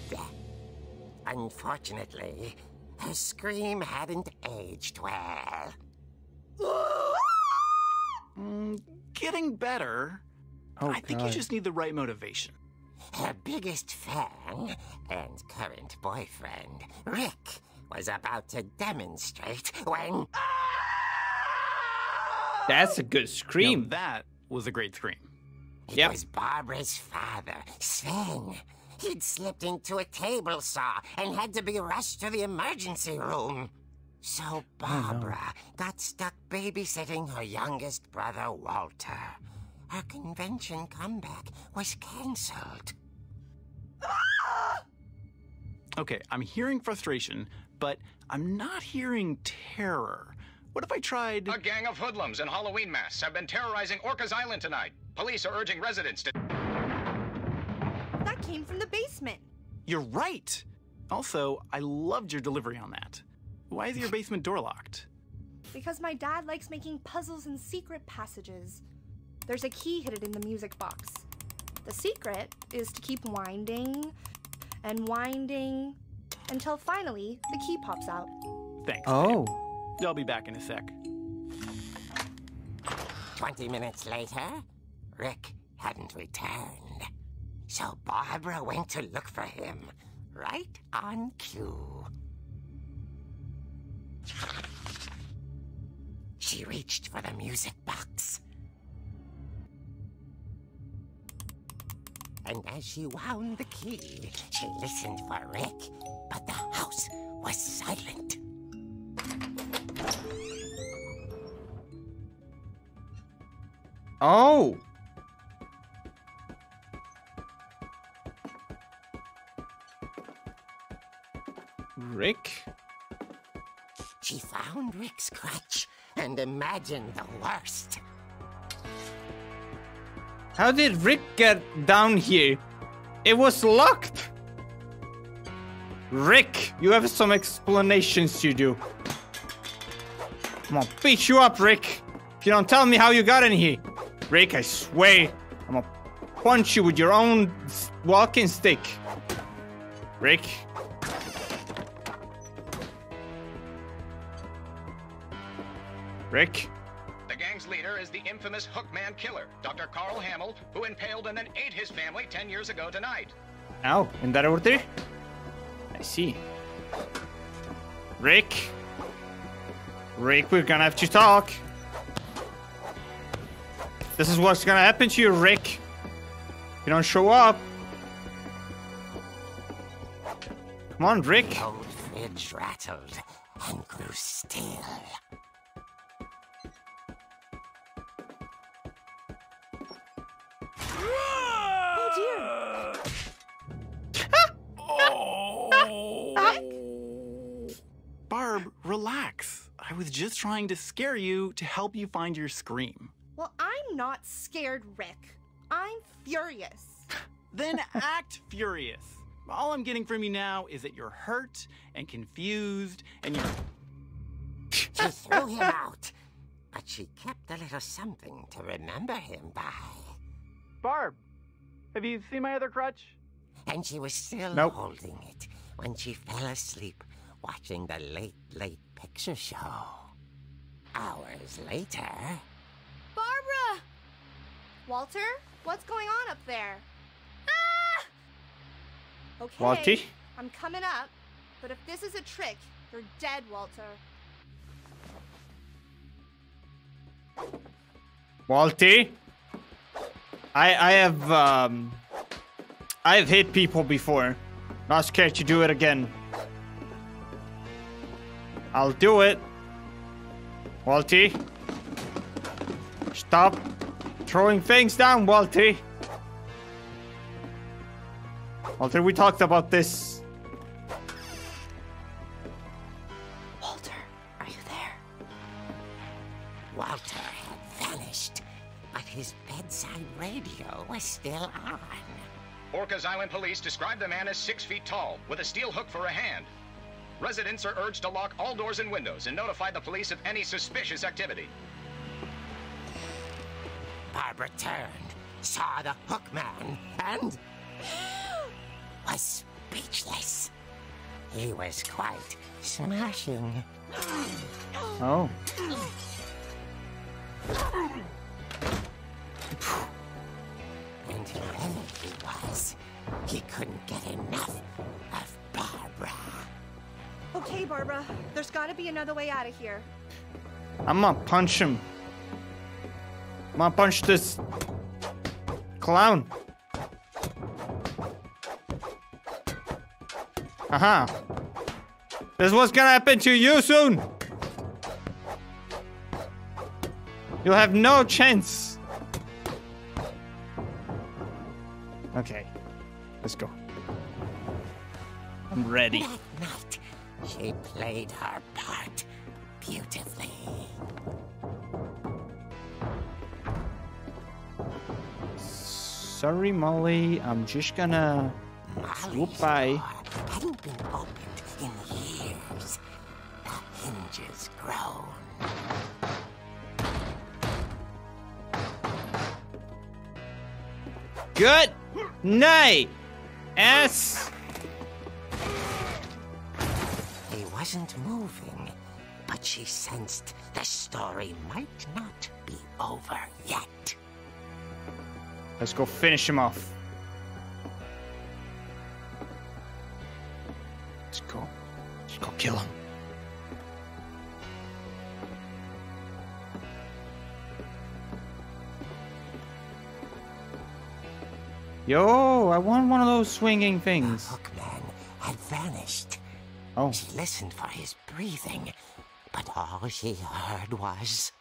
Unfortunately, her scream hadn't aged well. Getting better. Oh, I think you just need the right motivation. Her biggest fan and current boyfriend, Rick, was about to demonstrate when... That's a good Now, scream. that was a great scream. It was Barbara's father, Sven. He'd slipped into a table saw and had to be rushed to the emergency room. So Barbara got stuck babysitting her youngest brother, Walter. Her convention comeback was cancelled. Okay, I'm hearing frustration, but I'm not hearing terror. What if I tried... A gang of hoodlums in Halloween masks have been terrorizing Orcas Island tonight. Police are urging residents to... That came from the basement. You're right! Also, I loved your delivery on that. Why is your basement door locked? Because my dad likes making puzzles and secret passages. There's a key hidden in the music box. The secret is to keep winding and winding until finally the key pops out. Thanks. Oh. babe. I'll be back in a sec. 20 minutes later, Rick hadn't returned. So Barbara went to look for him, right on cue. She reached for the music box. And as she wound the key, she listened for Rick, but the house was silent. Oh. Rick? She found Rick's crutch and imagined the worst. How did Rick get down here? It was locked. Rick, you have some explanations to do. I'm gonna beat you up, Rick. If you don't tell me how you got in here. Rick, I swear, I'm gonna punch you with your own walking stick. Rick. Rick. The gang's leader is the infamous Hookman killer, Dr. Carl Hamill, who impaled and then ate his family 10 years ago tonight. Oh, in that order? I see. Rick. Rick, we're gonna have to talk. This is what's gonna happen to you, Rick. If you don't show up. Come on, Rick. The old fridge rattled and grew still. Oh dear. Barb, relax. I was just trying to scare you to help you find your scream. Well, I'm not scared, Rick. I'm furious. Then act furious. All I'm getting from you now is that you're hurt and confused and you're... She threw him out, but she kept a little something to remember him by. Barb, have you seen my other crutch? And she was still Nope. holding it when she fell asleep watching the Late Picture Show. Hours later... Barbara! Walter? What's going on up there? Ah! Okay, Walty? I'm coming up, but if this is a trick, you're dead, Walter. Walty? I've hit people before. Not scared to do it again. I'll do it. Walty? Stop throwing things down, Walty. Walter, we talked about this. Walter, are you there? Walter had vanished, but his bedside radio was still on. Orcas Island police describe the man as 6 feet tall, with a steel hook for a hand. Residents are urged to lock all doors and windows and notify the police of any suspicious activity. Barbara turned, saw the hook man, and was speechless. He was quite smashing. Oh. And there he was. He couldn't get enough of Barbara. Okay, Barbara, there's gotta be another way out of here. I'm gonna punch him. I'm gonna punch this clown. Aha. This is what's gonna happen to you soon. You'll have no chance. Okay. Let's go. I'm ready. That night, she played her part beautifully. Sorry, Molly. I'm just gonna swoop by. Hadn't been opened in years. The hinges groan. Good night, ass. He wasn't moving, but she sensed the story might not be over yet. Let's go finish him off. Let's go. Let's go kill him. Yo, I want one of those swinging things. The hookman had vanished. Oh. She listened for his breathing, but all she heard was...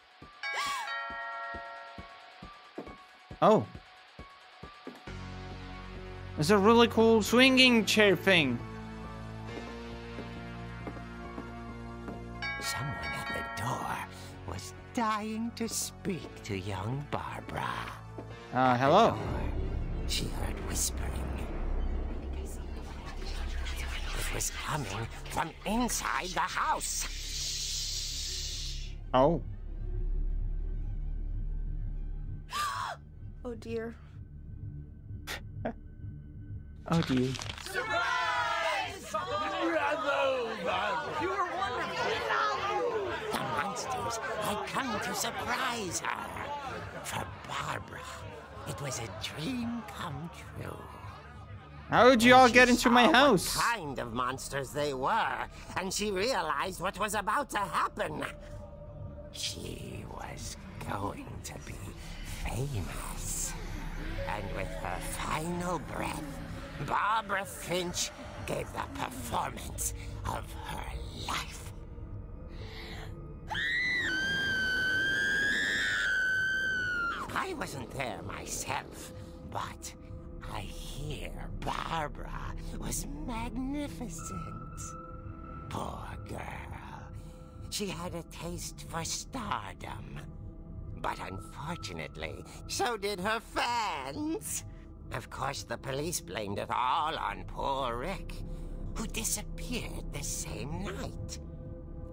Oh. It's a really cool swinging chair thing. Someone at the door was dying to speak to young Barbara. Hello. At the door, she heard whispering. It was coming from inside the house. Oh. Oh dear. Oh dear. Surprise! Bravo, Barbara! You were wonderful! The monsters had come to surprise her. For Barbara, it was a dream come true. How did you all get She into my saw house? What kind of monsters they were, and she realized what was about to happen. She was going to be famous. And with her final breath, Barbara Finch gave the performance of her life. I wasn't there myself, but I hear Barbara was magnificent. Poor girl. She had a taste for stardom. But unfortunately, so did her fans. Of course, the police blamed it all on poor Rick, who disappeared the same night.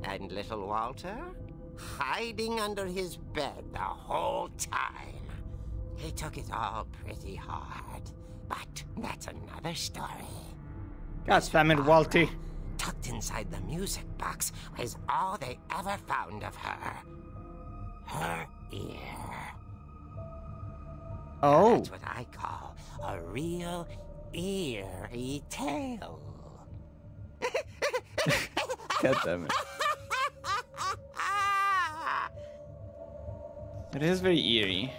And little Walter? Hiding under his bed the whole time. He took it all pretty hard, but that's another story. God damn it, Walty. Tucked inside the music box was all they ever found of her. Her ear. Oh. That's what I call a real eerie tale. God damn it. It is very eerie.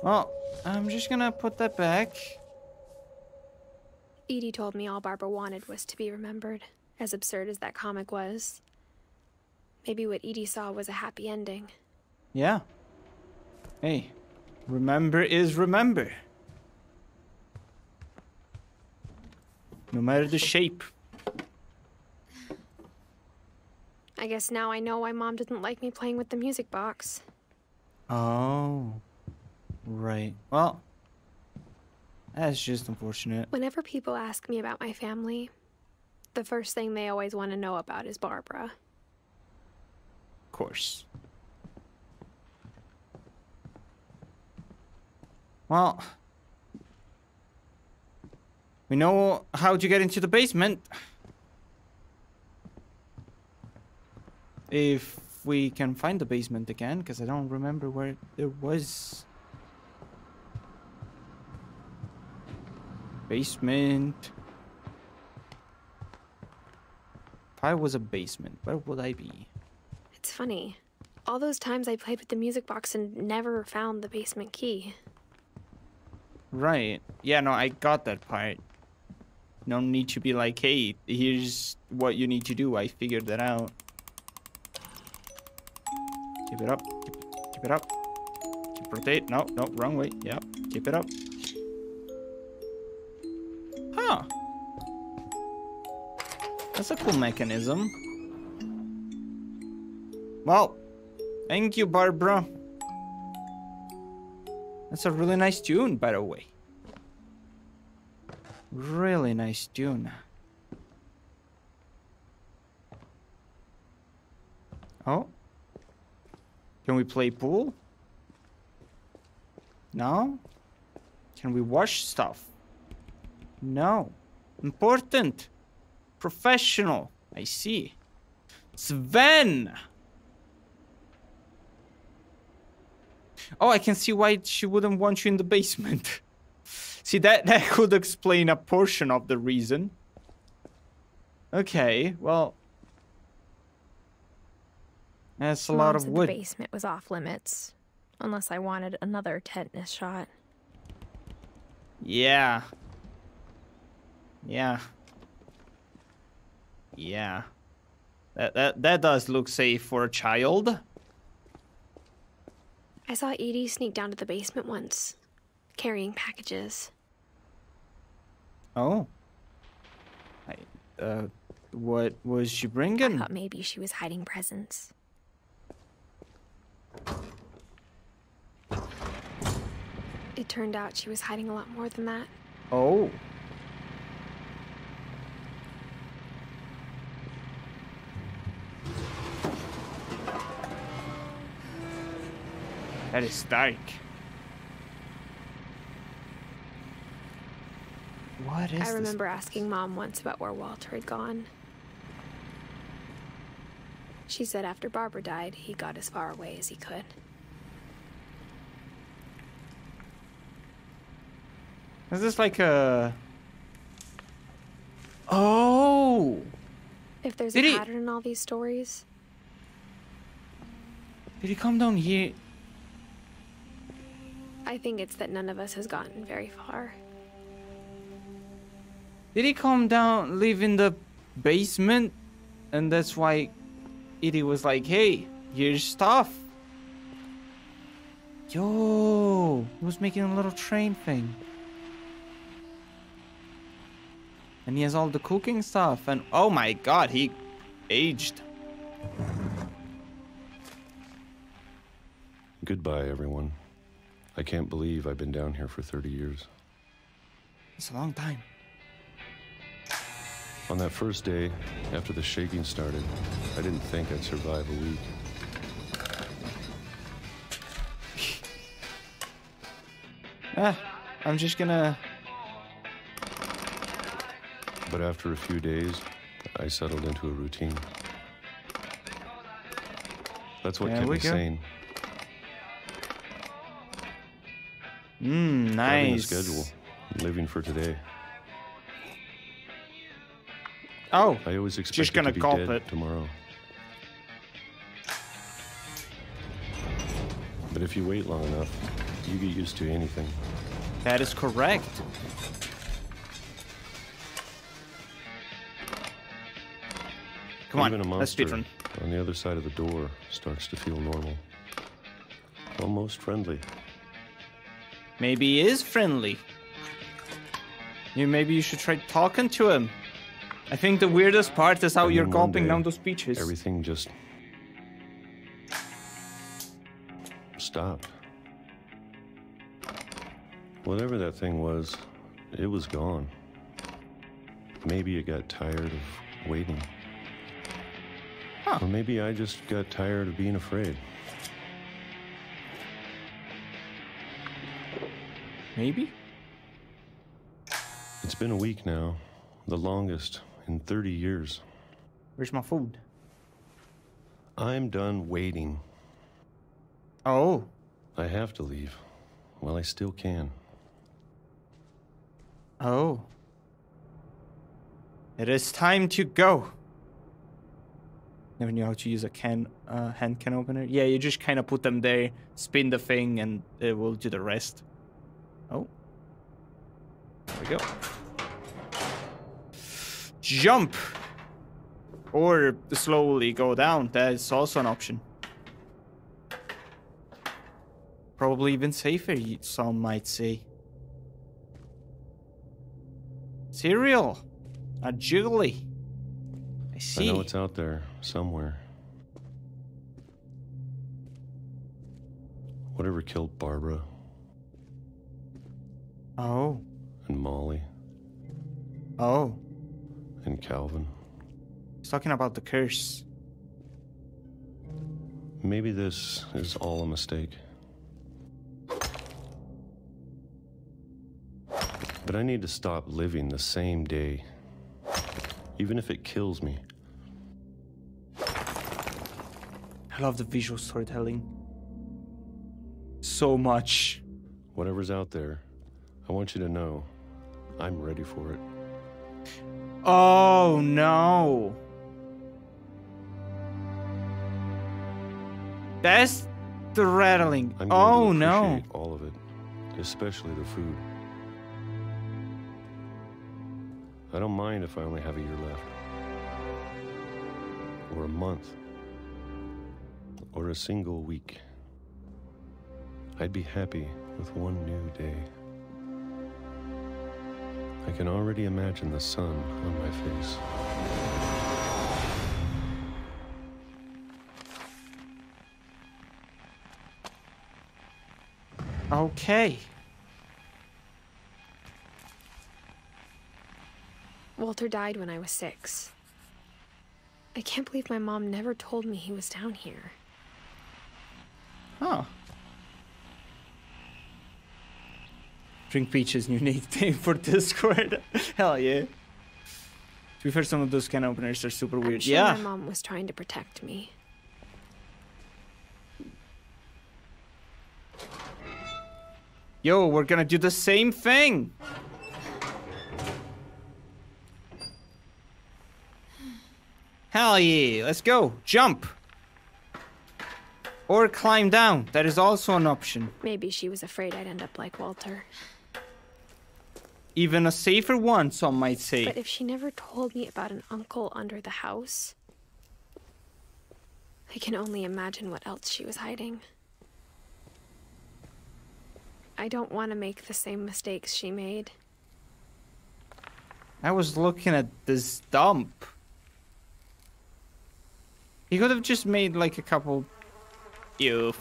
Well, I'm just gonna put that back. Edie told me all Barbara wanted was to be remembered, as absurd as that comic was. Maybe what Edie saw was a happy ending. Yeah. Hey, remember is remember. No matter the shape. I guess now I know why Mom didn't like me playing with the music box. Oh. Right. Well, that's just unfortunate. Whenever people ask me about my family, the first thing they always want to know about is Barbara. Of course. Well, we know how to get into the basement. If we can find the basement again, because I don't remember where there was. Basement. If I was a basement, where would I be? It's funny. All those times I played with the music box and never found the basement key. Right. Yeah, no, I got that part. No need to be like, hey, here's what you need to do. I figured that out. Keep it up. Keep it up. Keep rotate. No, no, wrong way. Yep. Keep it up. Huh. That's a cool mechanism. Well, thank you, Barbara. That's a really nice tune, by the way. Really nice tune. Oh. Can we play pool? No? Can we wash stuff? No. Important. Professional. I see. Sven! Oh, I can see why she wouldn't want you in the basement. See, that could explain a portion of the reason. Okay, well... That's a lot of wood. The basement was off limits. Unless I wanted another tetanus shot. Yeah. Yeah. Yeah. That does look safe for a child. I saw Edie sneak down to the basement once, carrying packages. Oh. What was she bringing? I thought maybe she was hiding presents. It turned out she was hiding a lot more than that. Oh. That is dark. What is this? I remember asking Mom once about where Walter had gone. She said after Barbara died, he got as far away as he could. Is this like a... Oh! If there's a pattern in all these stories... Did he come down here? I think it's that none of us has gotten very far. Did he come down, live in the basement? And that's why Edie was like, hey, here's stuff. Yo, he was making a little train thing. And he has all the cooking stuff. And oh my god, he aged. Goodbye, everyone. I can't believe I've been down here for 30 years. It's a long time. On that first day, after the shaking started, I didn't think I'd survive a week. I'm just gonna... But after a few days, I settled into a routine. That's what kept me sane. Nice. Having a schedule, living for today. Oh, I always just expected gonna to be gulp dead it. tomorrow. But if you wait long enough, you get used to anything. That is correct. Come on, Even a let's monster speedrun. on the other side of the door starts to feel normal. Almost friendly. Maybe he is friendly. Maybe you should try talking to him. I think the weirdest part is how And you're then one gulping day, down those peaches. Everything just stopped. Whatever that thing was, it was gone. Maybe it got tired of waiting. Huh. Or maybe I just got tired of being afraid. Maybe? It's been a week now, the longest in 30 years. Where's my food? I'm done waiting. Oh. I have to leave while I still can. Oh. It is time to go. Never knew how to use a hand can opener. Yeah, you just kind of put them there, spin the thing, and it will do the rest. Oh. There we go. Jump! Or slowly go down. That is also an option. Probably even safer, some might say. Cereal. A jiggly. I see. I know it's out there somewhere. Whatever killed Barbara. Oh. And Molly. Oh. And Calvin. He's talking about the curse. Maybe this is all a mistake. But I need to stop living the same day, even if it kills me. I love the visual storytelling so much. Whatever's out there, I want you to know I'm ready for it. Oh no. That's the rattling. I'm going Oh to no. appreciate all of it, especially the food. I don't mind if I only have a year left. Or a month. Or a single week. I'd be happy with one new day. I can already imagine the sun on my face. Okay. Walter died when I was 6. I can't believe my mom never told me he was down here. Huh. Drink peaches, new name for Discord. Hell yeah. To be fair, some of those can openers are super weird. I'm sure Yeah. my mom was trying to protect me. Yo, we're gonna do the same thing. Hell yeah, let's go. Jump. Or climb down. That is also an option. Maybe she was afraid I'd end up like Walter. Even a safer one, some might say. But if she never told me about an uncle under the house, I can only imagine what else she was hiding. I don't want to make the same mistakes she made. I was looking at this dump. He could have just made like a couple... Ew.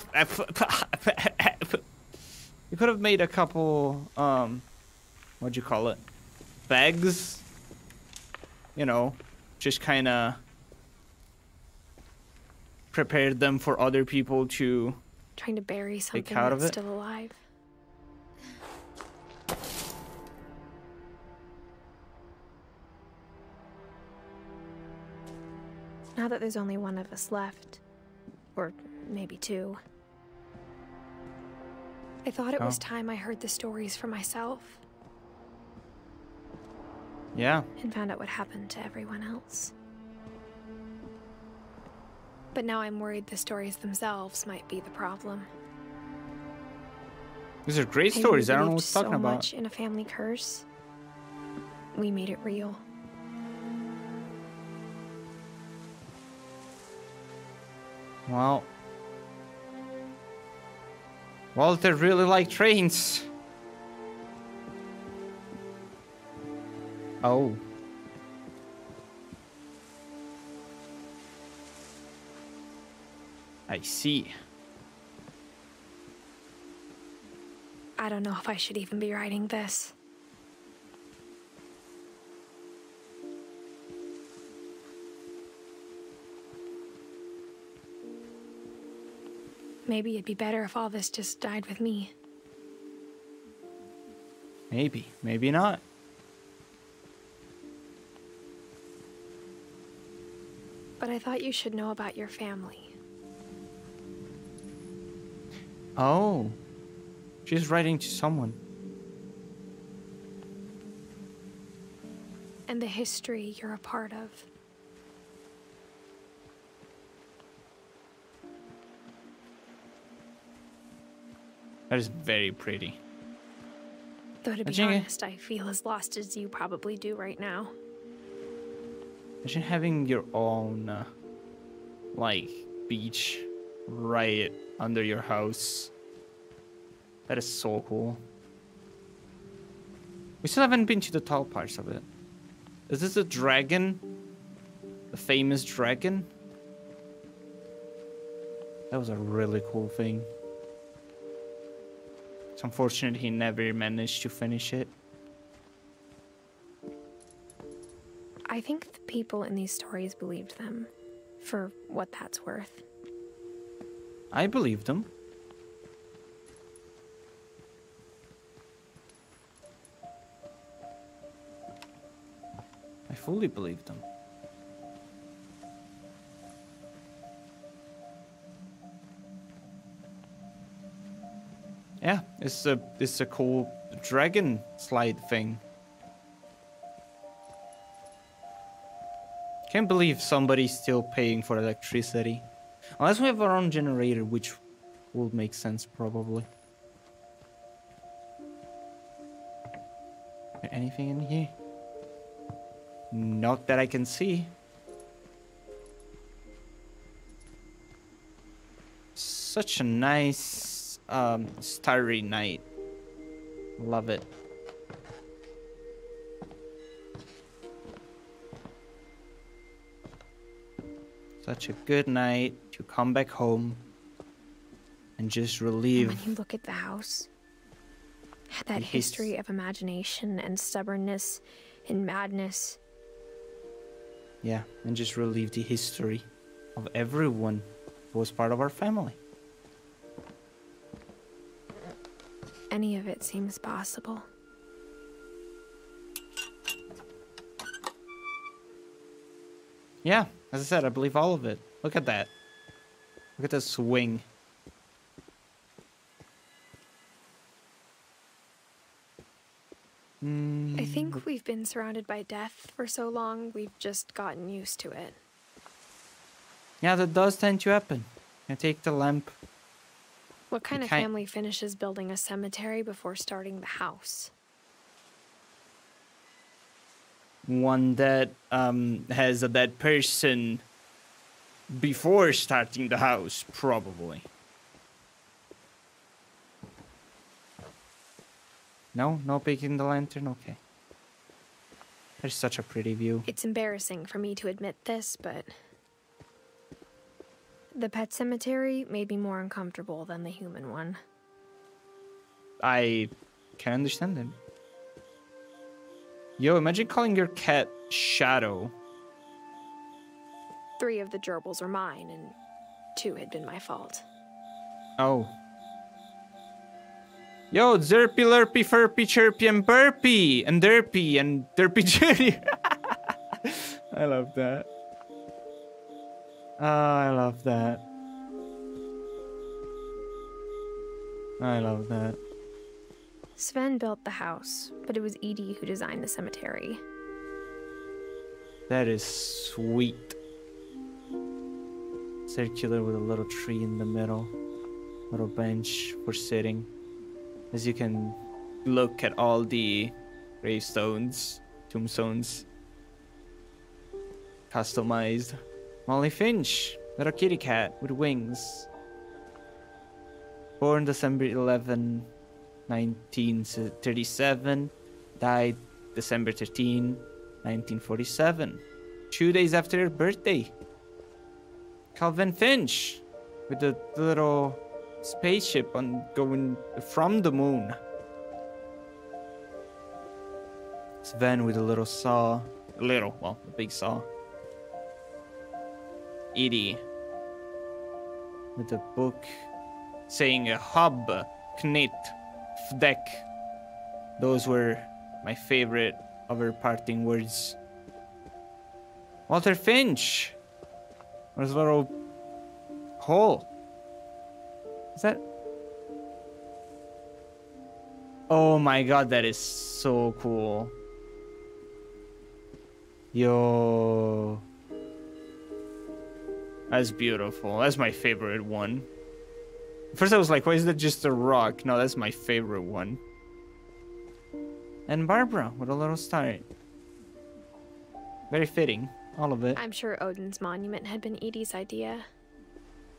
He could have made a couple, what'd you call it? Bags? You know, just kind of prepared them for other people to Trying to bury something out of that's it. still alive. Now that there's only one of us left, or maybe two, I thought it was time I heard the stories for myself. Yeah. And found out what happened to everyone else. But now I'm worried the stories themselves might be the problem. These are great Maybe stories. we I don't know what believed you're talking so about. much in a family curse. We made it real. Well, Walter really liked trains. Oh. I see. I don't know if I should even be writing this. Maybe it'd be better if all this just died with me. Maybe, maybe not. But I thought you should know about your family. Oh. She's writing to someone. And the history you're a part of. That is very pretty. Though to be honest, I feel as lost as you probably do right now. Imagine having your own, like, beach right under your house. That is so cool. We still haven't been to the tall parts of it. Is this a dragon? The famous dragon? That was a really cool thing. It's unfortunate he never managed to finish it. I think the people in these stories believed them, for what that's worth. I believed them. I fully believed them. Yeah, it's a cool dragon slide thing. Can't believe somebody's still paying for electricity. Unless we have our own generator, which would make sense probably. Anything in here? Not that I can see. Such a nice starry night. Love it. Such a good night to come back home and just relieve. And when you look at the house, that history of imagination and stubbornness and madness. Yeah, and just relieve the history of everyone who was part of our family. Any of it seems possible. Yeah, as I said, I believe all of it. Look at that. Look at the swing. I think we've been surrounded by death for so long, we've just gotten used to it. Yeah, that does tend to happen. I take the lamp. What kind of family finishes building a cemetery before starting the house? One that has a dead person before starting the house, probably. No? No picking the lantern? Okay. There's such a pretty view. It's embarrassing for me to admit this, but the pet cemetery made me more uncomfortable than the human one. I can understand it. Yo, imagine calling your cat Shadow. 3 of the gerbils were mine, and 2 had been my fault. Oh. Yo, Zerpy, Lurpy, Furpy, Chirpy, and Burpy, and Derpy, and Derpy Jr. I love that. Oh, I love that. I love that. Sven built the house, but it was Edie who designed the cemetery. That is sweet. Circular with a little tree in the middle. Little bench for sitting. As you can look at all the gravestones, tombstones. Customized. Molly Finch, little kitty cat with wings. Born December 11, 1937. Died December 13, 1947. 2 days after her birthday. Calvin Finch with the little spaceship on going from the moon. Sven with a little saw. A big saw. Edie with the book saying a hub, knit, fdeck. Those were my favorite of her parting words. Walter Finch. There's a little hole. Is that? Oh my god, that is so cool. Yo. That's beautiful. That's my favorite one. First I was like, why is that just a rock? No, that's my favorite one. And Barbara with a little star. Very fitting. All of it. I'm sure Odin's monument had been Edie's idea.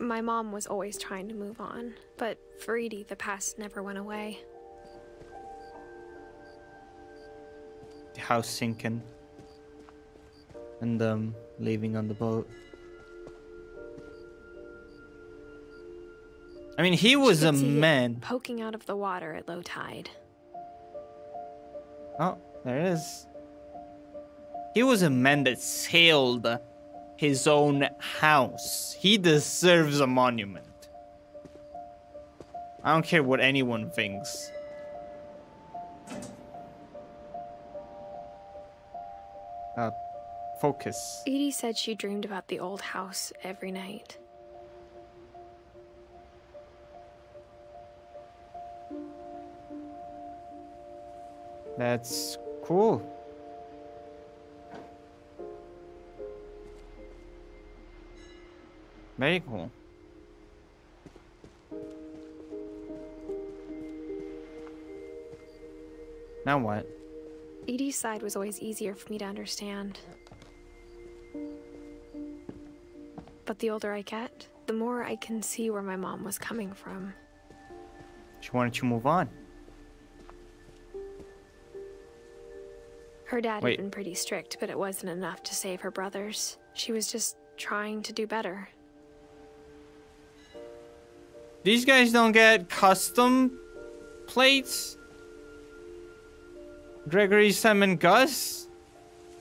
My mom was always trying to move on, but for Edie, the past never went away. The house sinking. And them leaving on the boat. I mean, he was a man. Poking out of the water at low tide. Oh, there it is. He was a man that sailed his own house. He deserves a monument. I don't care what anyone thinks. Focus. Edie said she dreamed about the old house every night. That's cool. Very cool. Now what? Edie's side was always easier for me to understand. But the older I get, the more I can see where my mom was coming from. She wanted to move on. Her dad had been pretty strict, but it wasn't enough to save her brothers. She was just trying to do better. These guys don't get custom plates? Gregory, Sam, and Gus?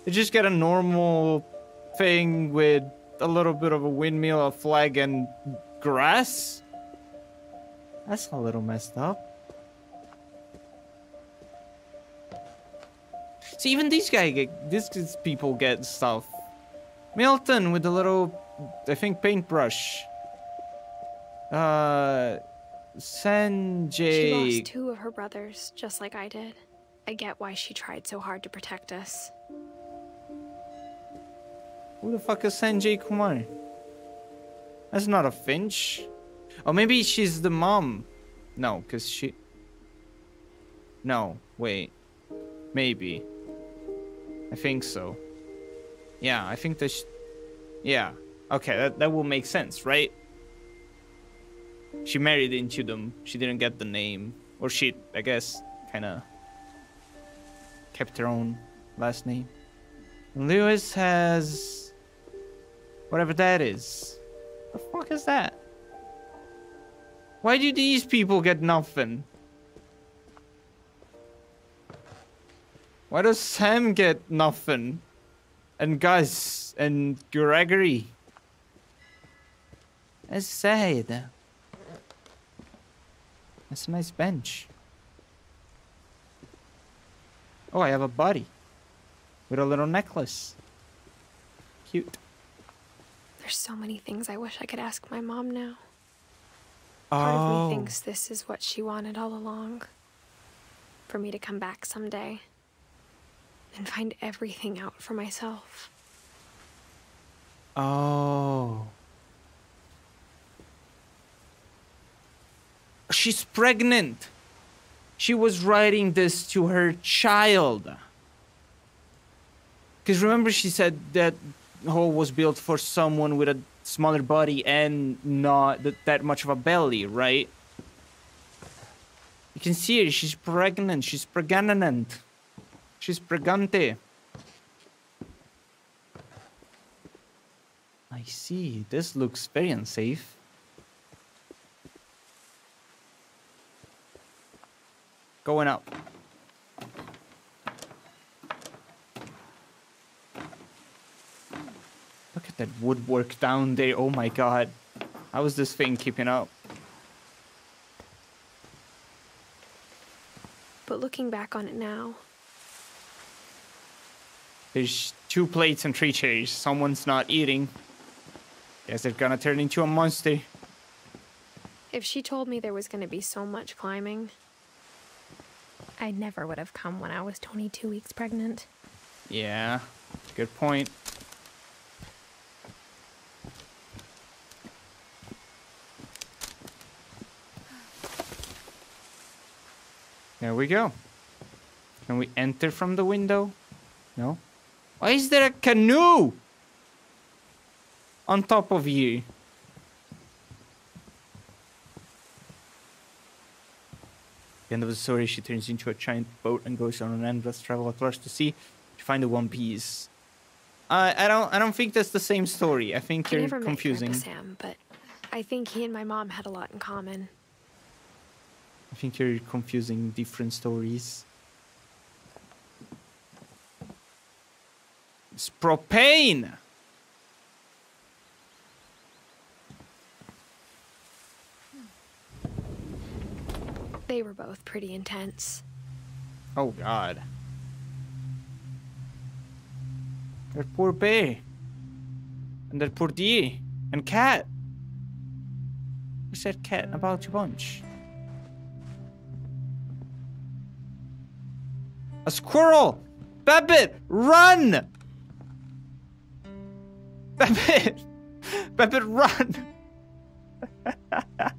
They just get a normal thing with a little bit of a windmill, a flag, and grass? That's a little messed up. See, even these people get stuff. Milton with the little, I think, paintbrush. Sanjay. She lost 2 of her brothers, just like I did. I get why she tried so hard to protect us. Who the fuck is Sanjay Kumar? That's not a Finch. Oh, maybe she's the mom. No, because she... No, wait. Maybe. I think so. Yeah, I think that... Yeah. Okay, that will make sense, right? She married into them. She didn't get the name. Or she, I guess, kind of kept her own last name. And Lewis has... whatever that is. The fuck is that? Why do these people get nothing? Why does Sam get nothing? And Gus and Gregory? That's sad. That's a nice bench. Oh, I have a body. With a little necklace. Cute. There's so many things I wish I could ask my mom now. Part of me thinks this is what she wanted all along. For me to come back someday and find everything out for myself. Oh. She's pregnant. She was writing this to her child. Because remember she said that hole was built for someone with a smaller body and not that much of a belly, right? You can see her, she's pregnant, she's pregnant. She's pregante. I see, this looks very unsafe. Going up. Look at that woodwork down there, oh my god. How is this thing keeping up? But looking back on it now... There's 2 plates and 3 chairs. Someone's not eating. Guess they're gonna turn into a monster. If she told me there was gonna be so much climbing, I never would have come when I was 22 weeks pregnant. Yeah, good point. There we go. Can we enter from the window? No. Why is there a canoe on top of you? At the end of the story, she turns into a giant boat and goes on an endless travel across the sea to find the One Piece. I don't think that's the same story. I think you're confusing. I never met Grandpa Sam, but I think he and my mom had a lot in common. I think you're confusing different stories. It's propane! They were both pretty intense. Oh god. That poor bear. And that poor deer. And cat. Who said cat about a bunch? A squirrel! Babbitt, run! Babbitt! Babbitt, run!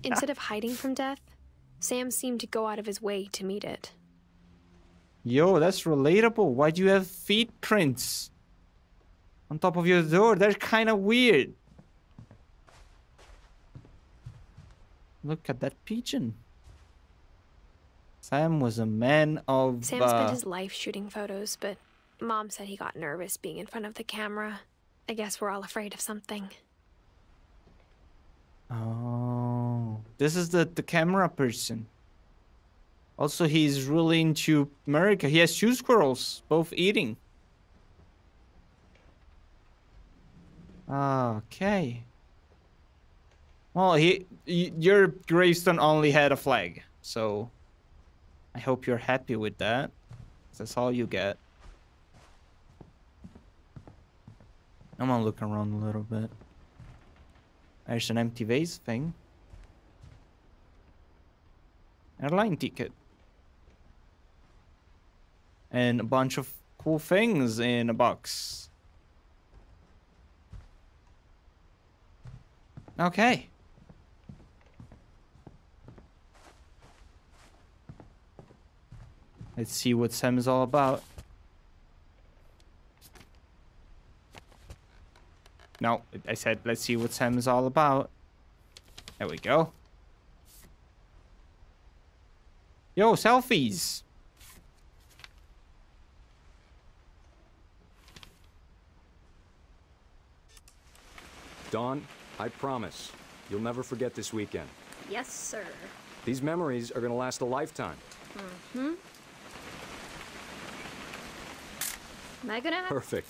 Instead of hiding from death, Sam seemed to go out of his way to meet it. Yo, that's relatable. Why do you have feet prints on top of your door? They're kind of weird. Look at that pigeon. Sam was a man of... Sam spent his life shooting photos, but Mom said he got nervous being in front of the camera. I guess we're all afraid of something. Oh, this is the camera person. Also, he's really into America. He has 2 squirrels, both eating. Okay. Well, your gravestone only had a flag, so I hope you're happy with that. That's all you get. I'm gonna look around a little bit. There's an empty vase thing. Airline ticket. And a bunch of cool things in a box. Okay. Let's see what Sam is all about. No, I said let's see what Sam is all about. There we go. Yo, selfies. Dawn, I promise, you'll never forget this weekend. Yes, sir. These memories are gonna last a lifetime. Mm-hmm. Am I gonna... Perfect.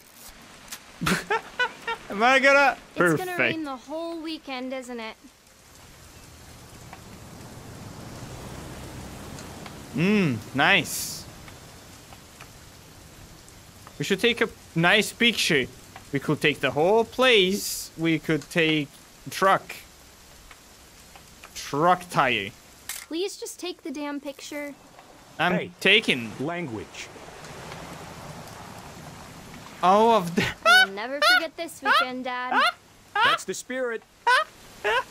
Am I gonna... Perfect. It's gonna rain the whole weekend, isn't it? Nice. We should take a nice picture. We could take the whole place. We could take truck. truck tire. Please just take the damn picture. I'm taking language. All of the. I will never forget this weekend, Dad. That's the spirit.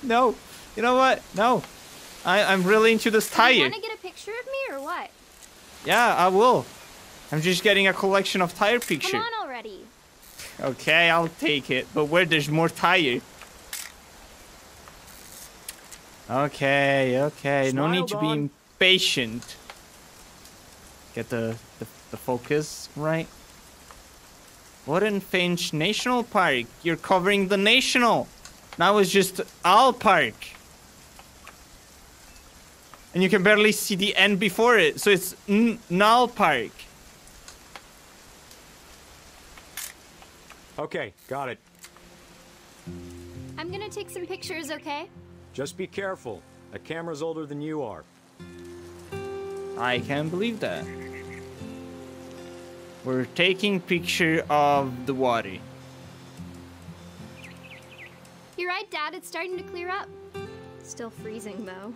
No, you know what? No, I'm really into this tire. You want to get a picture of me or what? Yeah, I will. I'm just getting a collection of tire pictures. Come on already. Okay, I'll take it. But where there's more tire. Okay, okay. No need to be impatient. Get the focus right. What in Finch National Park? You're covering the national. Now it's just All Park. And you can barely see the end before it. So it's Null Park. Okay, got it. I'm gonna take some pictures, okay? Just be careful. That camera's older than you are. I can't believe that. We're taking picture of the water. You're right, Dad. It's starting to clear up. Still freezing, though.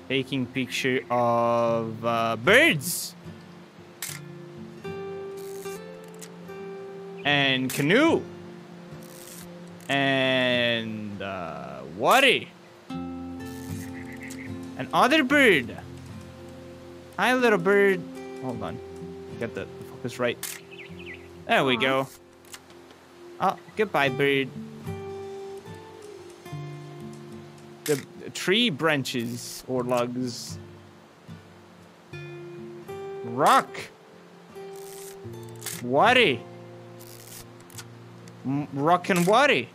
Taking picture of birds. And canoe. And water. And other bird. Hi, little bird. Hold on. Get the focus right. There we go. Oh, goodbye, bird. The tree branches or logs. Rock. Water. Rock and water.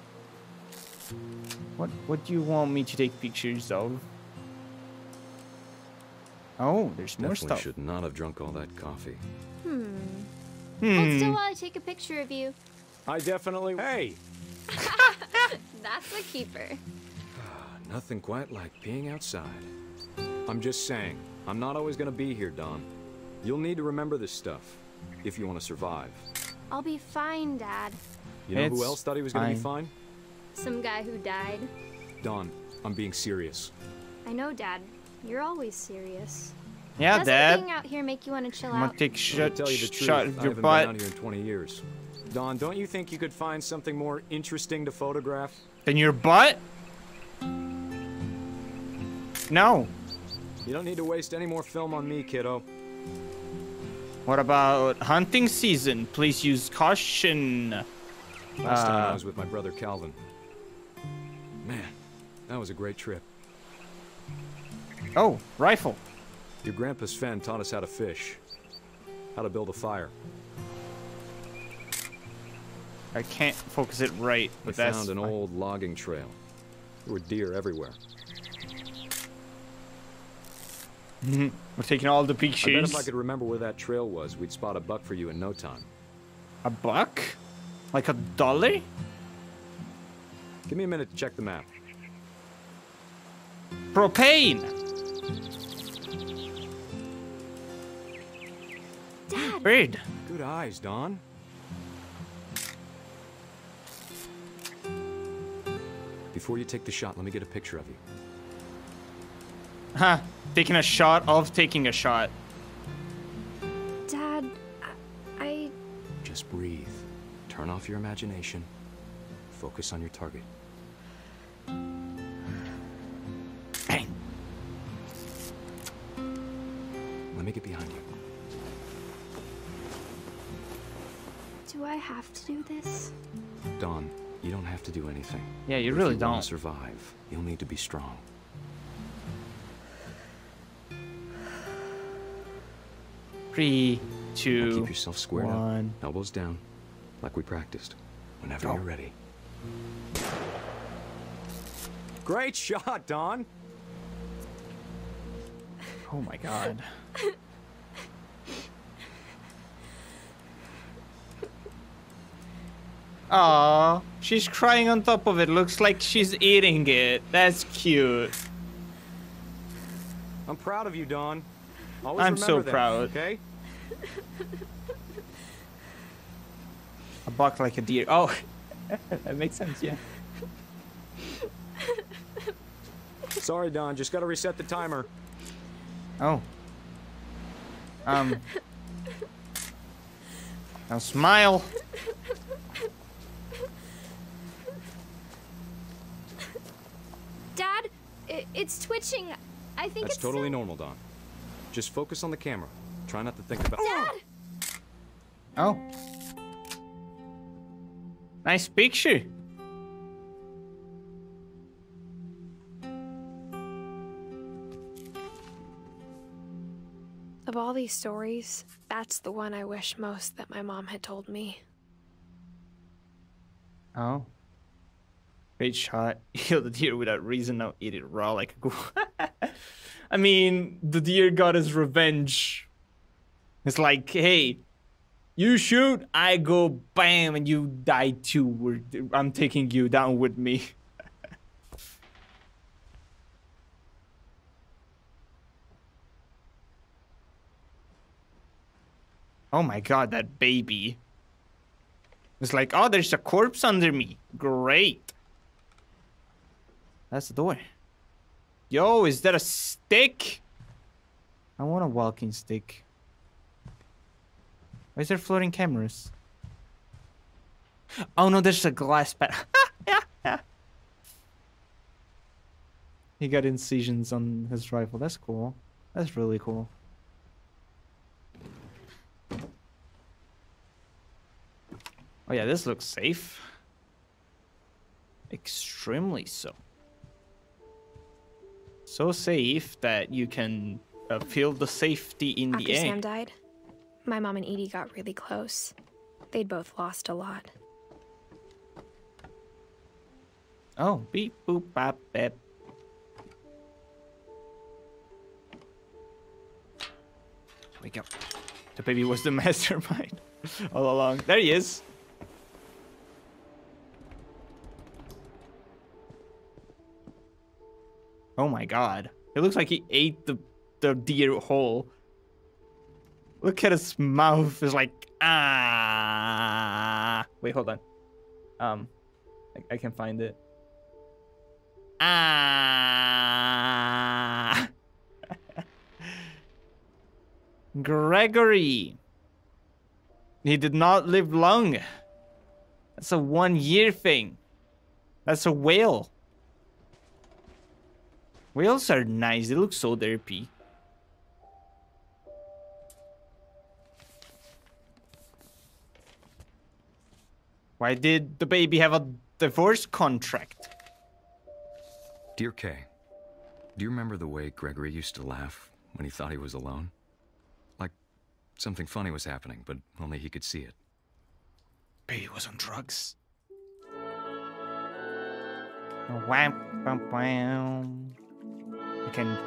What do you want me to take pictures of? Oh, there's more stuff. Should not have drunk all that coffee. Hold still while I take a picture of you. I definitely. Hey! That's a keeper. Nothing quite like being outside. I'm just saying, I'm not always gonna be here, Dawn. You'll need to remember this stuff if you want to survive. I'll be fine, Dad. You know who else thought he was gonna be fine? Some guy who died. Dawn, I'm being serious. I know, Dad. You're always serious. Yeah, Doesn't Dad. being out here make you want to chill I'm out? gonna take To tell you the truth, shot I of your haven't butt. been out here in 20 years. Dawn, don't you think you could find something more interesting to photograph? Than your butt? No. You don't need to waste any more film on me, kiddo. What about hunting season? Please use caution. Last time I was with my brother Calvin. Man, that was a great trip. Oh, rifle. Your grandpa Sven taught us how to fish, how to build a fire. I can't focus it right, We but that's found an old logging trail. There were deer everywhere. We're taking all the I bet pictures. if I could remember where that trail was, we'd spot a buck for you in no time. A buck? Like $1? Give me a minute to check the map. Propane. Dad. Bird. Good eyes, Dawn. Before you take the shot, let me get a picture of you. Huh. Taking a shot of taking a shot. Dad, I... Just breathe. Turn off your imagination. Focus on your target. Bang. Let me get behind you. Do I have to do this? Dawn, you don't have to do anything. Yeah, you But really if you want don't. to survive, you'll need to be strong. 3, Now 2, keep yourself squared 1. up, elbows down, like we practiced. Whenever you're ready. Great shot, Dawn. Oh my god. Aww, she's crying on top of it. Looks like she's eating it. That's cute. I'm proud of you, Dawn. Always I'm remember so that, proud. Okay? A buck like a deer. Oh, that makes sense, yeah. Sorry, Don. Just gotta reset the timer. Oh. Now smile. Dad, it's twitching. I think That's it's totally normal, Don. Just focus on the camera. Try not to think about. Dad! Oh. Nice picture. Of all these stories, that's the one I wish most that my mom had told me. Oh. Great shot. Kill the deer without reason, now eat it raw like a ghoul. I mean, the deer got his revenge. It's like, hey, you shoot, I go bam, and you die too. I'm taking you down with me. Oh my god, that baby. It's like, oh, there's a corpse under me. Great. That's the door. Yo, is that a stick? I want a walking stick. Why is there floating cameras? Oh no, there's a glass pad. He got incisions on his rifle. That's cool. That's really cool. Oh yeah, this looks safe. Extremely so. So safe that you can feel the safety in the After air. Sam died, my mom and Edie got really close. They'd both lost a lot. Oh, beep, boop, bop, bep. Wake up. The baby was the mastermind all along. There he is. Oh my god. It looks like he ate the deer whole. Look at his mouth. It's like, ah. Wait, hold on. I can find it. Ah. Gregory. He did not live long. That's a 1-year thing. That's a whale. Whales are nice. They look so derpy. Why did the baby have a divorce contract? Dear Kay, do you remember the way Gregory used to laugh when he thought he was alone? Like something funny was happening, but only he could see it. Baby was on drugs. Wham, bam, bam. I can.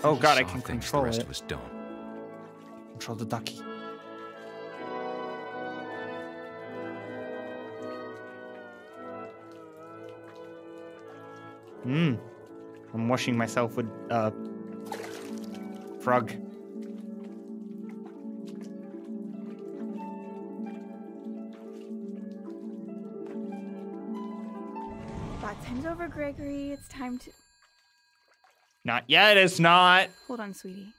Oh god, I can control the rest it. Was done. Control the ducky. I'm washing myself with frog. Bath time's over, Gregory. It's time to... Not yet, it's not. Hold on, sweetie.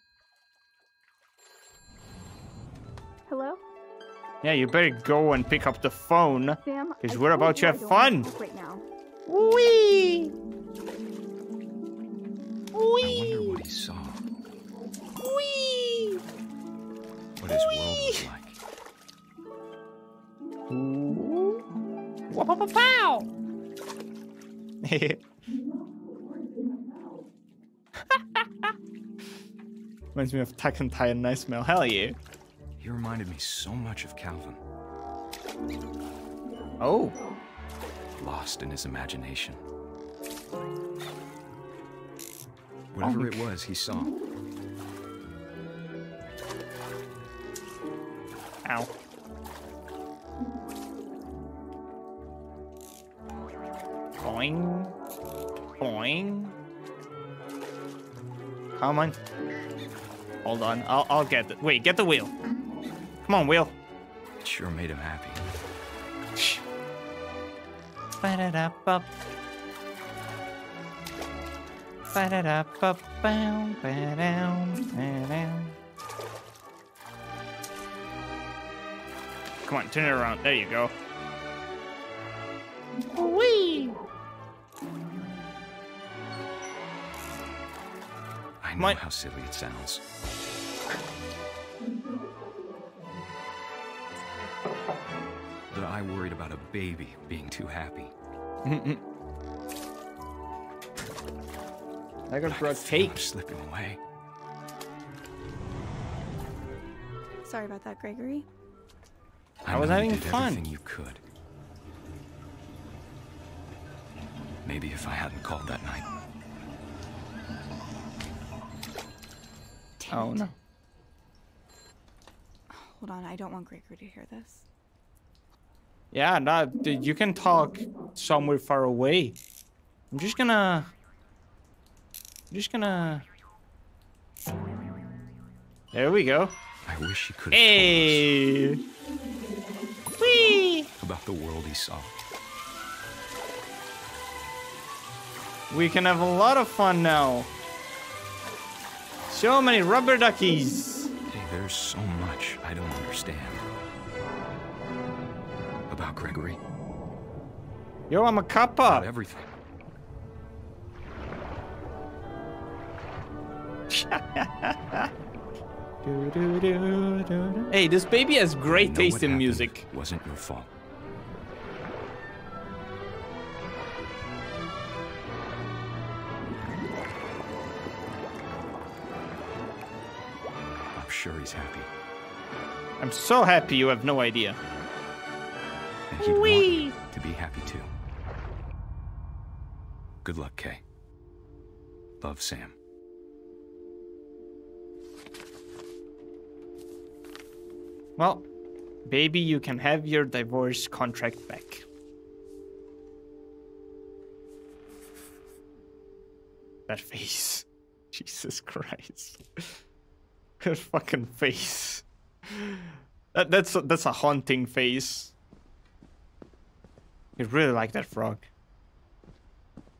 Hello? Yeah, you better go and pick up the phone. Sam, because we're about to have fun. Right now. Wee! I wonder what he saw. Wee! What his world was like. Wah-pow-pow-pow! Reminds me of Tuck and Tie and Nice Smell. Hell yeah. He reminded me so much of Calvin. Oh. Lost in his imagination. Whatever it was he saw. Ow. Boing. Boing. Come on. Hold on. I'll get it. Wait, get the wheel. Come on, wheel. It sure made him happy. Come on, turn it around. There you go. Whee! I know how silly it sounds. But I worried about a baby being too happy. I got frog cake slipping away. Sorry about that, Gregory. I was having fun. Everything you could. Maybe if I hadn't called that night. Oh no. Hold on, I don't want Gregory to hear this. Yeah, no, dude, you can talk somewhere far away. I'm just gonna. There we go. I wish he could. Hey. Whee! About the world he saw. We can have a lot of fun now. So many rubber duckies. Hey, there's so much I don't understand. About Gregory. Yo, I'm a kappa. About everything. Hey, this baby has great taste in music. Wasn't your fault. I'm sure he's happy. I'm so happy you have no idea. And he'd want you to be happy too. Good luck, Kay. Love, Sam. Well, baby, you can have your divorce contract back. That face. Jesus Christ. Her fucking face. That's a haunting face. You really like that frog.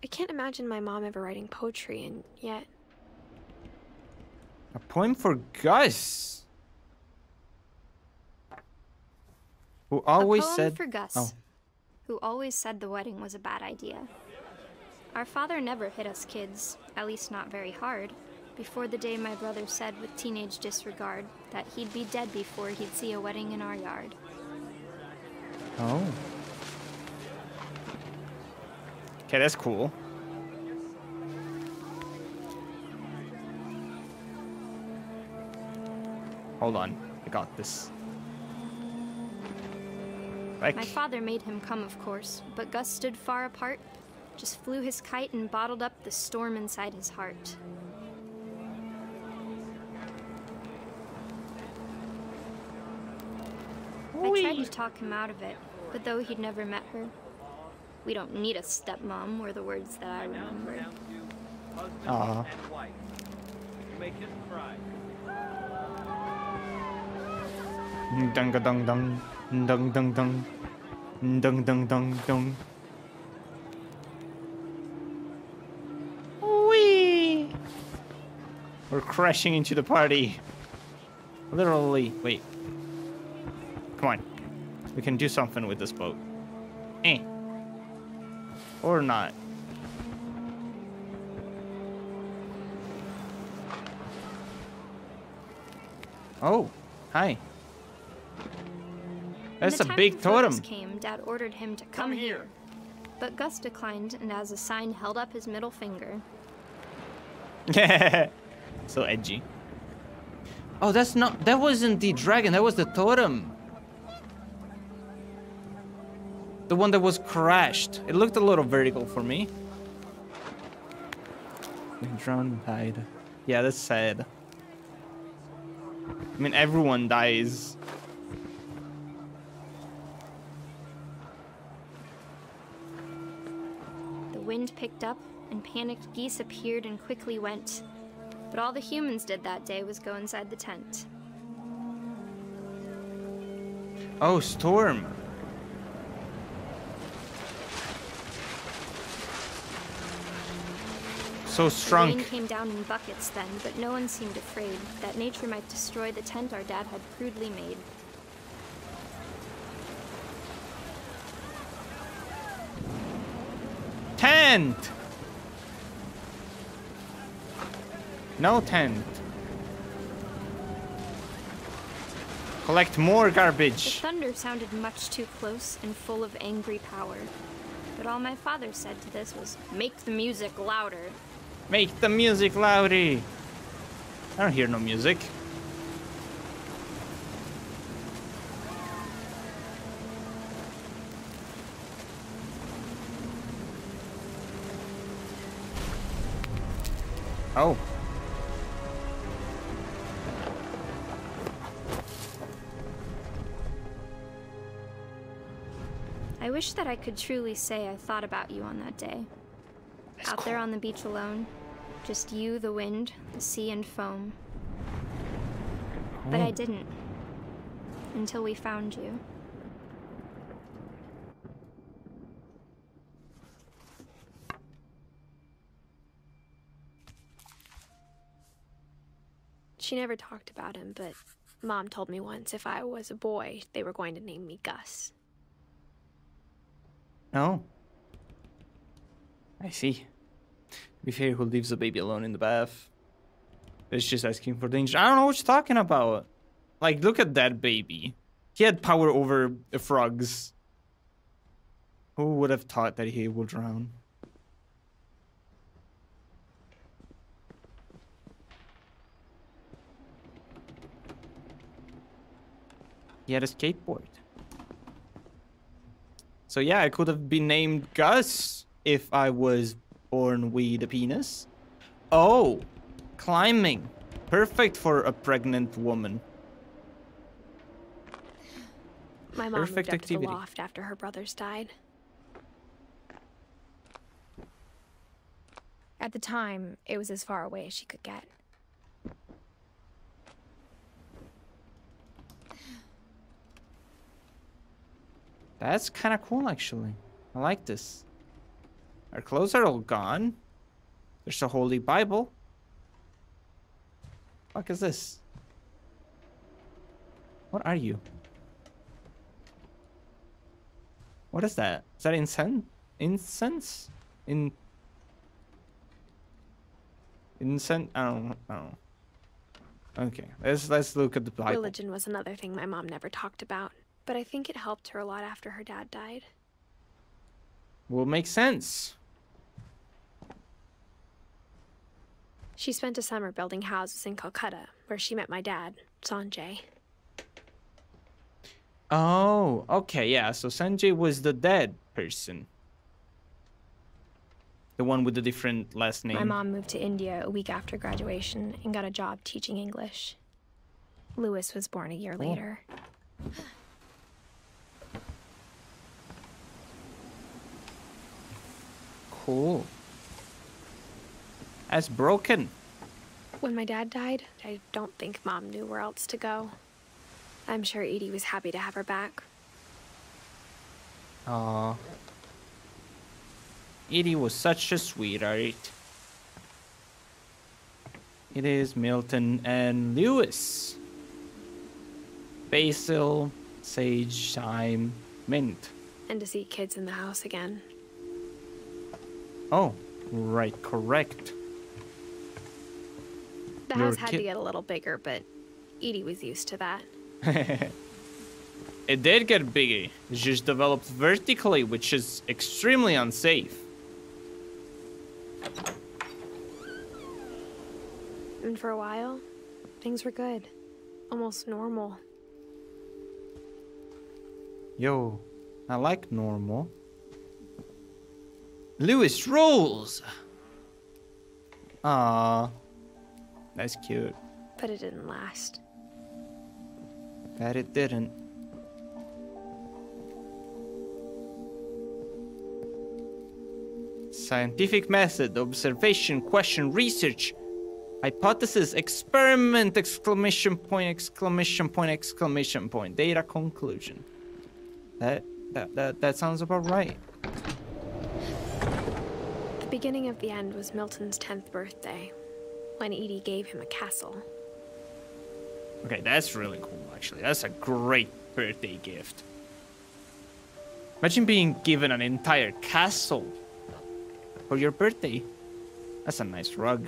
I can't imagine my mom ever writing poetry, and yet... A poem for Gus. Who always said... for Gus, who always said the wedding was a bad idea. Our father never hit us kids, at least not very hard, before the day my brother said with teenage disregard that he'd be dead before he'd see a wedding in our yard. Oh. Okay, that's cool. Hold on, I got this. My father made him come, of course, but Gus stood far apart, just flew his kite and bottled up the storm inside his heart. I tried to talk him out of it, but though he'd never met her, we don't need a stepmom were the words that I remember. Aww. Dung dung dung dung dung dung dung dung dung dung. Wee! We're crashing into the party. Literally. Wait. Come on. We can do something with this boat. Eh. Or not. Oh, hi. That's a big totem. Came, Dad ordered him to come here. But Gus declined, and as a sign held up his middle finger. So edgy. Oh, that wasn't the dragon, that was the totem. The one that was crashed. It looked a little vertical for me. The drone died. Yeah, that's sad. I mean, everyone dies. The wind picked up, and panicked geese appeared and quickly went. But all the humans did that day was go inside the tent. Oh, storm. So strong. The rain came down in buckets then, but no one seemed afraid that nature might destroy the tent our dad had crudely made. Tent! No tent. Collect more The garbage. thunder sounded much too close and full of angry power. But all my father said to this was, make the music louder. Make the music louder. I don't hear no music. Oh. I wish that I could truly say I thought about you on that day. Out there on the beach alone. Just you, the wind, the sea, and foam. But I didn't. Until we found you. She never talked about him, but Mom told me once if I was a boy, they were going to name me Gus. No. I see. To be fair, who leaves a baby alone in the bath? It's just asking for danger. I don't know what you're talking about. Like, look at that baby. He had power over the frogs. Who would have thought that he would drown? He had a skateboard. So yeah, I could have been named Gus if I was born with a penis. Oh, climbing. Perfect for a pregnant woman. My mom Perfect moved up activity. to the loft after her brothers died. At the time, it was as far away as she could get. That's kind of cool, actually. I like this. Our clothes are all gone. There's a Holy Bible. Fuck is this? What are you? What is that? Is that incense? Incense? Incense? I don't know. Okay, let's look at the Bible. Religion was another thing my mom never talked about, but I think it helped her a lot after her dad died. Will make sense. She spent a summer building houses in Calcutta, where she met my dad, Sanjay. Oh, okay, yeah. So Sanjay was the dead person. The one with the different last name. My mom moved to India a week after graduation and got a job teaching English. Lewis was born a year later. Cool. That's broken. When my dad died, I don't think Mom knew where else to go. I'm sure Edie was happy to have her back. Aww. Edie was such a sweetheart. It is Milton and Lewis. Basil, sage, thyme, mint. And to see kids in the house again. Oh, right, correct. The house had to get a little bigger, but Edie was used to that. It did get bigger. It just developed vertically, which is extremely unsafe. And for a while, things were good. Almost normal. Yo, I like normal. Lewis rules! Aww. That's cute. But it didn't last. That it didn't. Scientific method, observation, question, research, hypothesis, experiment, exclamation point, exclamation point, exclamation point, data conclusion. That sounds about right. The beginning of the end was Milton's 10th birthday, when Edie gave him a castle. Okay, that's really cool, actually. That's a great birthday gift. Imagine being given an entire castle for your birthday. That's a nice rug.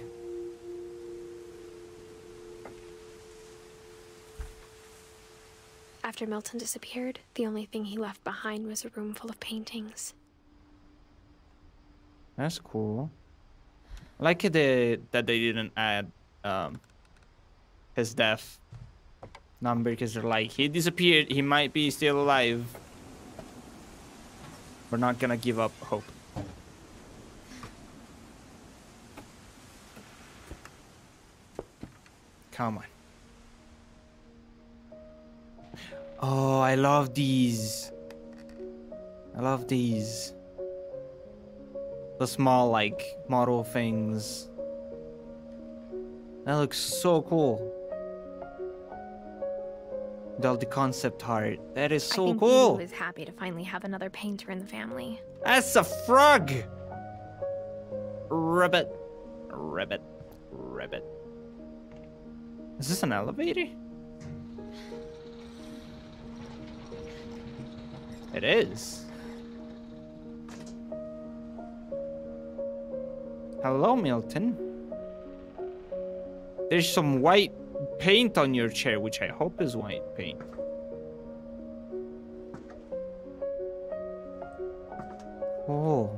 After Milton disappeared, the only thing he left behind was a room full of paintings. That's cool. I like it that they didn't add his death number, because they're like, he disappeared, he might be still alive. We're not gonna give up hope. Come on. Oh, I love these. I love these. The small, like, model things. That looks so cool. The concept art. That is so cool. I think Edie was happy to finally have another painter in the family. That's a frog. Ribbit. Ribbit. Ribbit. Is this an elevator? It is. Hello, Milton. There's some white paint on your chair, which I hope is white paint. Oh.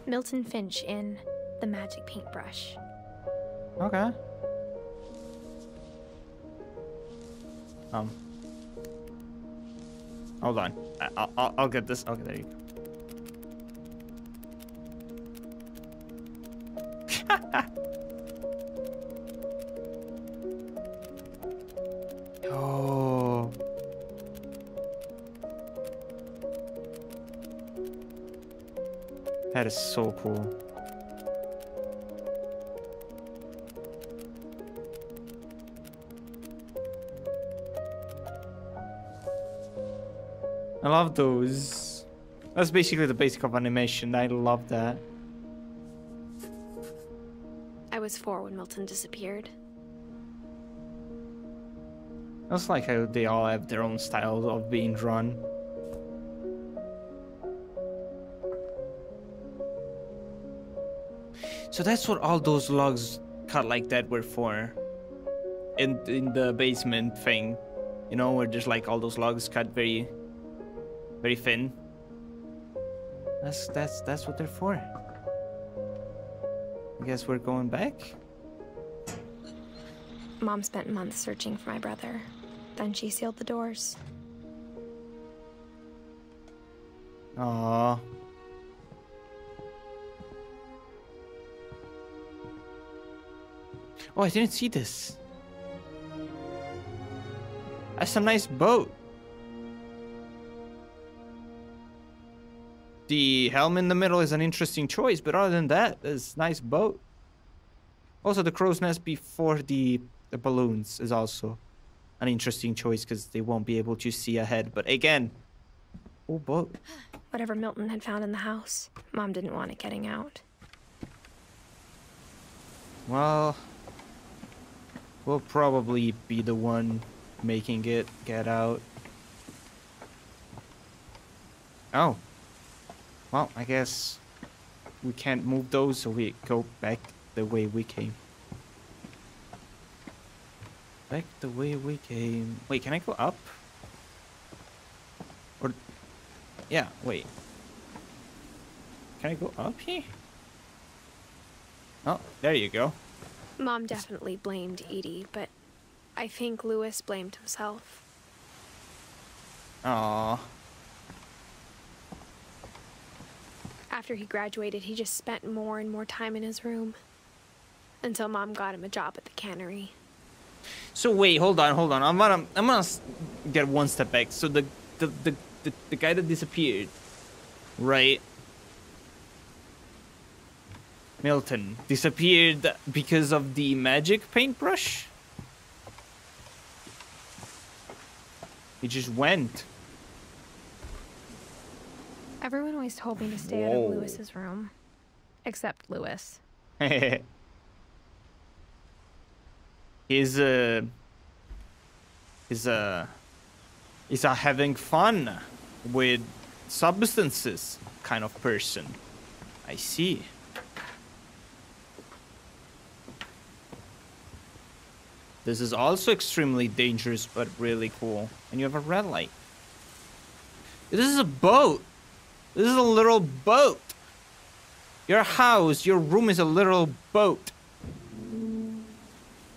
Milton Finch in The Magic Paintbrush. Okay. Hold on. I'll get this. Okay, there you go. Oh. That is so cool. I love those. That's basically the basic of animation. I love that. I was 4 when Milton disappeared. It's like how they all have their own style of being drawn. So that's what all those logs cut like that were for. In the basement thing, you know, where there's like all those logs cut very thin. That's what they're for. I guess we're going back. Mom spent months searching for my brother. Then she sealed the doors. Aww. Oh, I didn't see this. That's a nice boat. The helm in the middle is an interesting choice, but other than that, it's a nice boat. Also, the crow's nest before the balloons is also an interesting choice because they won't be able to see ahead. But again, oh, boat. Whatever Milton had found in the house, Mom didn't want it getting out. Well, we'll probably be the one making it get out. Oh. Well, I guess we can't move those, so we go back the way we came. Back the way we came. Wait, can I go up? Or... yeah, wait. Can I go up here? Oh, there you go. Mom definitely blamed Edie, but I think Lewis blamed himself. Aww. After he graduated, he just spent more and more time in his room. Until Mom got him a job at the cannery. So wait, hold on. I'm gonna get one step back. So the guy that disappeared, right? Milton disappeared because of the magic paintbrush? He just went. Everyone always told me to stay out of Lewis's room. Except Lewis. He's a having fun with substances kind of person. I see. This is also extremely dangerous, but really cool. And you have a red light. This is a boat. This is a little boat. Your house, your room is a little boat.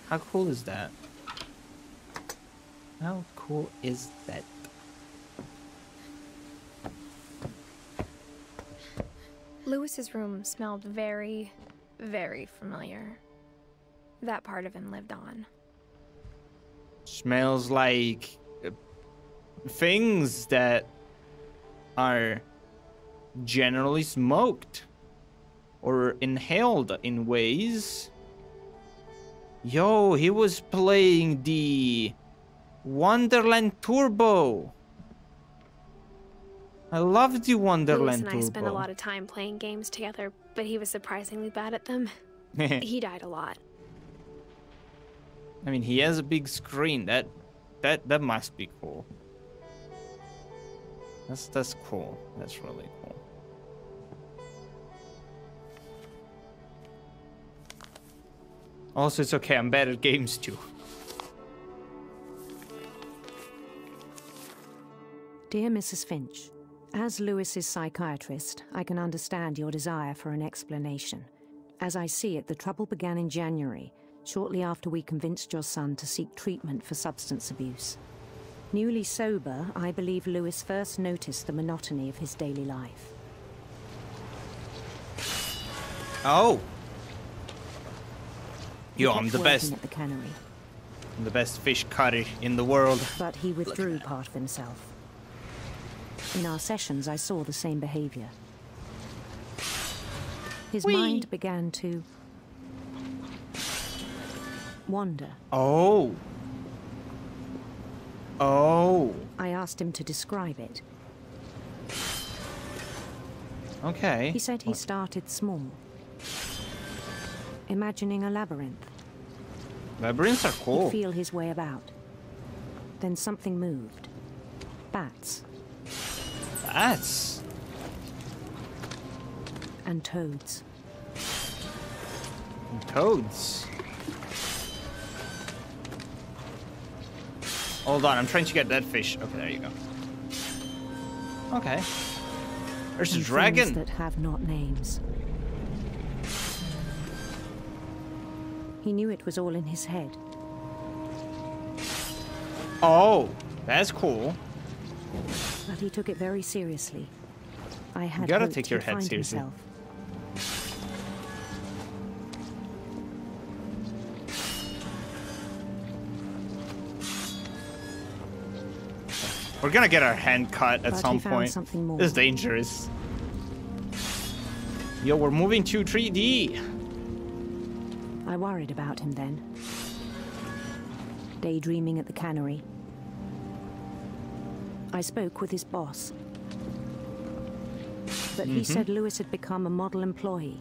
How cool is that? How cool is that? Lewis's room smelled very, very familiar. That part of him lived on. Smells like things that are generally smoked or inhaled in ways. Yo, he was playing the Wonderland Turbo. I love the Wonderland Turbo. Lewis and I spent a lot of time playing games together, but he was surprisingly bad at them. He died a lot. I mean, he has a big screen. That must be cool. That's cool. That's really cool. Also, it's okay. I'm bad at games too. Dear Mrs. Finch, as Lewis's psychiatrist, I can understand your desire for an explanation. As I see it, the trouble began in January, shortly after we convinced your son to seek treatment for substance abuse. Newly sober, I believe Lewis first noticed the monotony of his daily life. Oh. Yo, I'm the best. At the cannery. I'm the best fish cutter in the world. But he withdrew part of himself. In our sessions, I saw the same behavior. His mind began to wander. Oh. Oh. I asked him to describe it. Okay. He said he started small, imagining a labyrinth. Labyrinths are cool. He'd feel his way about. Then something moved. Bats. Bats? And toads. And toads? Hold on, I'm trying to get that fish. Okay, there you go. Okay. There's a dragon. Things that have not names. He knew it was all in his head. Oh, that's cool. But he took it very seriously. I had you gotta hoped take your he'd head find seriously. Himself. We're gonna get our hand cut at some point. Something more. This is dangerous. Yo, we're moving to 3D. I worried about him then. Daydreaming at the cannery. I spoke with his boss. But he said Lewis had become a model employee.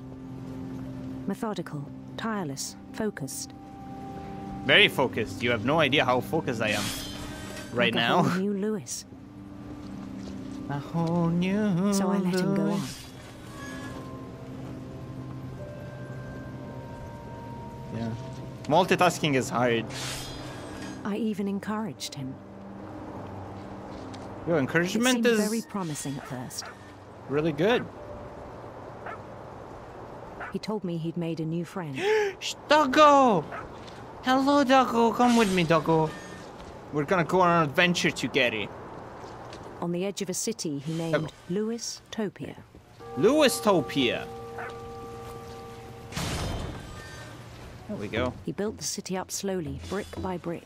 Methodical, tireless, focused. Very focused. You have no idea how focused I am right like now. A whole new Lewis. A whole new So I let him go on. Yeah. Multitasking is hard. I even encouraged him. Your encouragement it seemed is very promising at first. Really good. He told me he'd made a new friend. Doggo! Hello, Doggo. Come with me, Doggo. We're gonna go on an adventure together. On the edge of a city he named Lewis Topia. Lewis Topia. There we go. He built the city up slowly, brick by brick.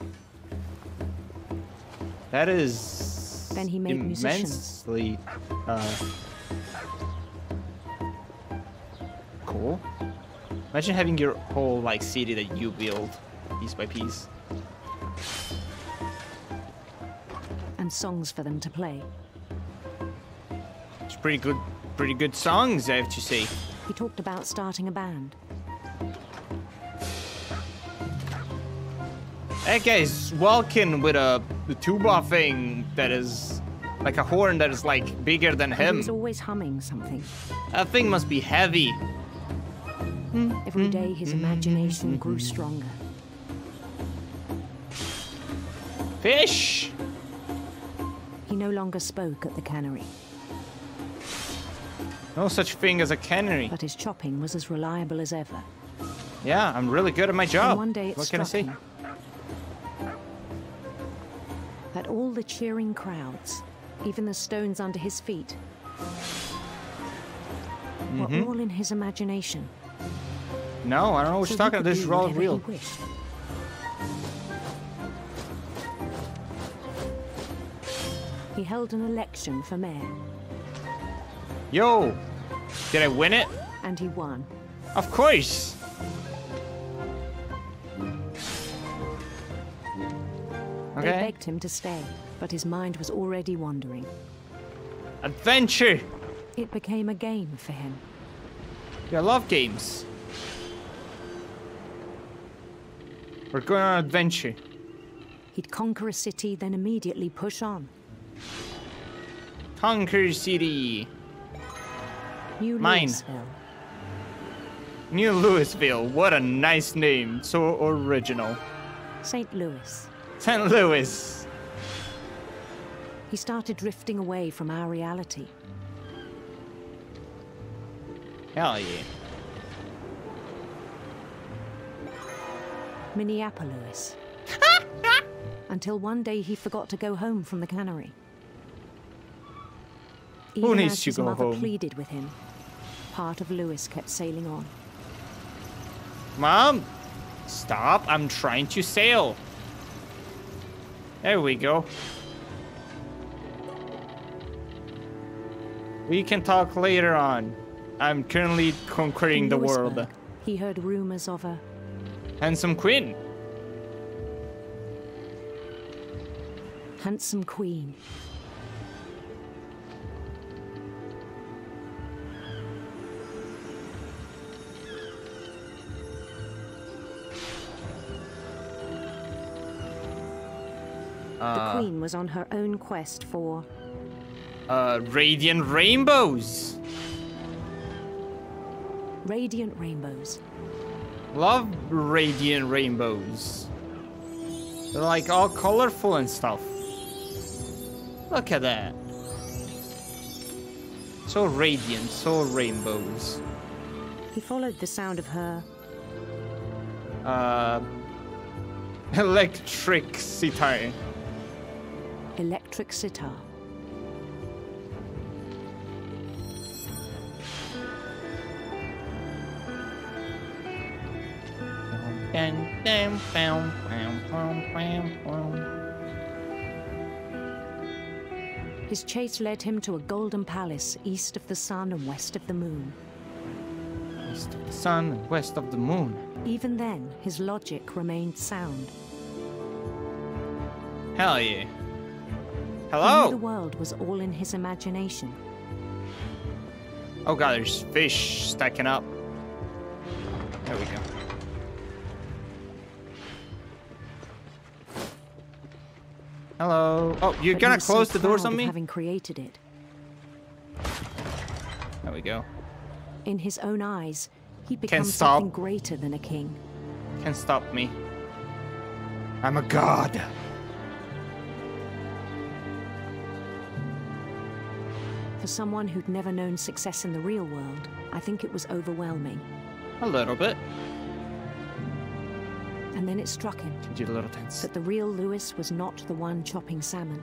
That is then he made immensely cool. Imagine having your whole like city that you build piece by piece. And songs for them to play. It's pretty good songs, I have to say. He talked about starting a band. That guy's walking with the tuba thing that is like a horn that is like bigger than him. He was always humming something. That thing must be heavy. Every day his imagination grew stronger. Fish! He no longer spoke at the cannery. No such thing as a cannery. But his chopping was as reliable as ever. Yeah, I'm really good at my job. And one day it what can I say? him that all the cheering crowds, even the stones under his feet, were all in his imagination. No, I don't know what you're talking about. This is all real. He held an election for mayor. Yo! Did I win it? And he won. Of course! They begged him to stay, but his mind was already wandering. Adventure! It became a game for him. Yeah, I love games. We're going on an adventure. He'd conquer a city, then immediately push on. Conquer City. New Mine. Louisville. New Louisville. What a nice name. So original. St. Louis. St. Louis. He started drifting away from our reality. Hell yeah. Minneapolis. Until one day he forgot to go home from the cannery. Even Who needs as to his go mother home? pleaded with him, part of Louis kept sailing on. Mom! Stop, I'm trying to sail. There we go. We can talk later on. I'm currently conquering In the world. Louisburg, he heard rumors of a Handsome Queen. handsome queen. The queen was on her own quest for radiant rainbows. radiant rainbows. Love radiant rainbows. They're like all colorful and stuff. Look at that. So radiant, so rainbows. He followed the sound of her electric sitar. electric sitar. His chase led him to a golden palace east of the sun and west of the moon. East of the sun and west of the moon. Even then, his logic remained sound. Hell yeah. He knew Hello! the world was all in his imagination. Oh god, there's fish stacking up. There we go. Hello. Oh, you're But gonna he was so close the doors proud on of me? having created it. There we go. In his own eyes, he'd become Can't stop. something greater than a king. Can't stop me. I'm a god. For someone who'd never known success in the real world, I think it was overwhelming. A little bit. And then it struck him Did a little tense. that the real Louis was not the one chopping salmon,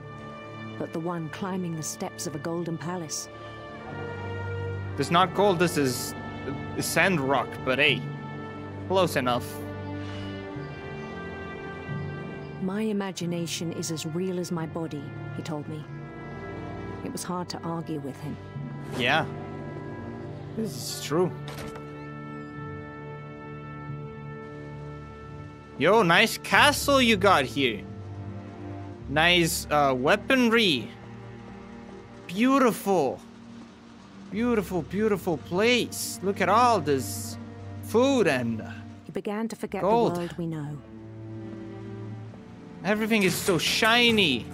but the one climbing the steps of a golden palace. This is not gold, this is sand rock, but hey, close enough. My imagination is as real as my body, he told me. It was hard to argue with him. Yeah. This is true. Yo, nice castle you got here. Nice weaponry. Beautiful. Beautiful, beautiful place. Look at all this food and He began to forget gold. the world we know. Everything is so shiny.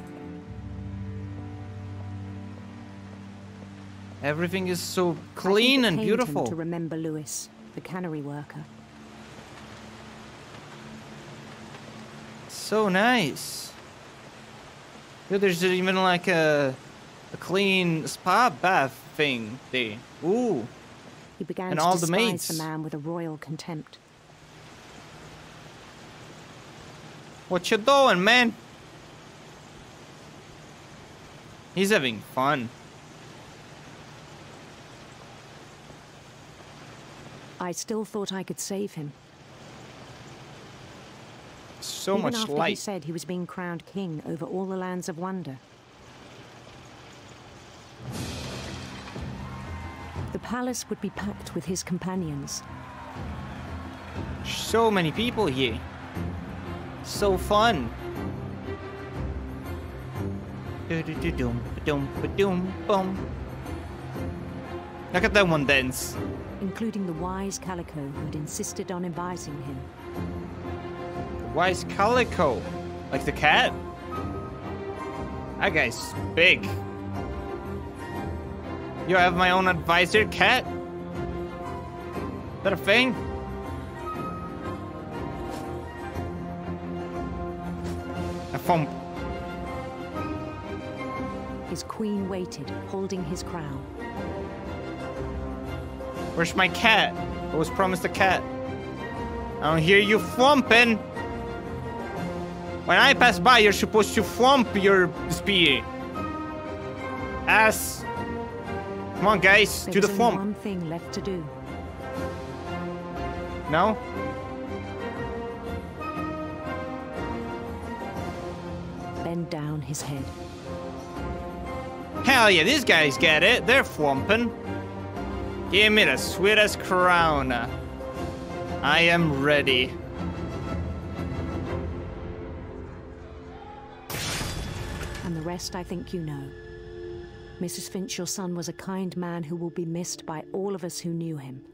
Everything is so clean and beautiful. To remember Lewis, the cannery worker. So nice. Yeah, there's even like a clean spa bath thing there. Ooh. He began and to all despise the maids. the man with a royal contempt. What you doing, man? He's having fun. I still thought I could save him. So Even much after he light. said he was being crowned king over all the lands of wonder. The palace would be packed with his companions. So many people here. So fun. Look at that one dance. Including the wise Calico who'd insisted on advising him. Wise Calico? Like the cat? That guy's big. You have my own advisor, cat? Is that a thing? A thump. His queen waited, holding his crown. Where's my cat? I was promised a cat. I don't hear you thumping. When I pass by, you're supposed to thump your spear. Ass. Come on, guys, to the There was thump. only one thing left to do. No? Bend down his head. Hell yeah, these guys get it. They're thumping. Give me the sweetest crown. I am ready. And the rest I think you know. Mrs. Finch, your son was a kind man who will be missed by all of us who knew him.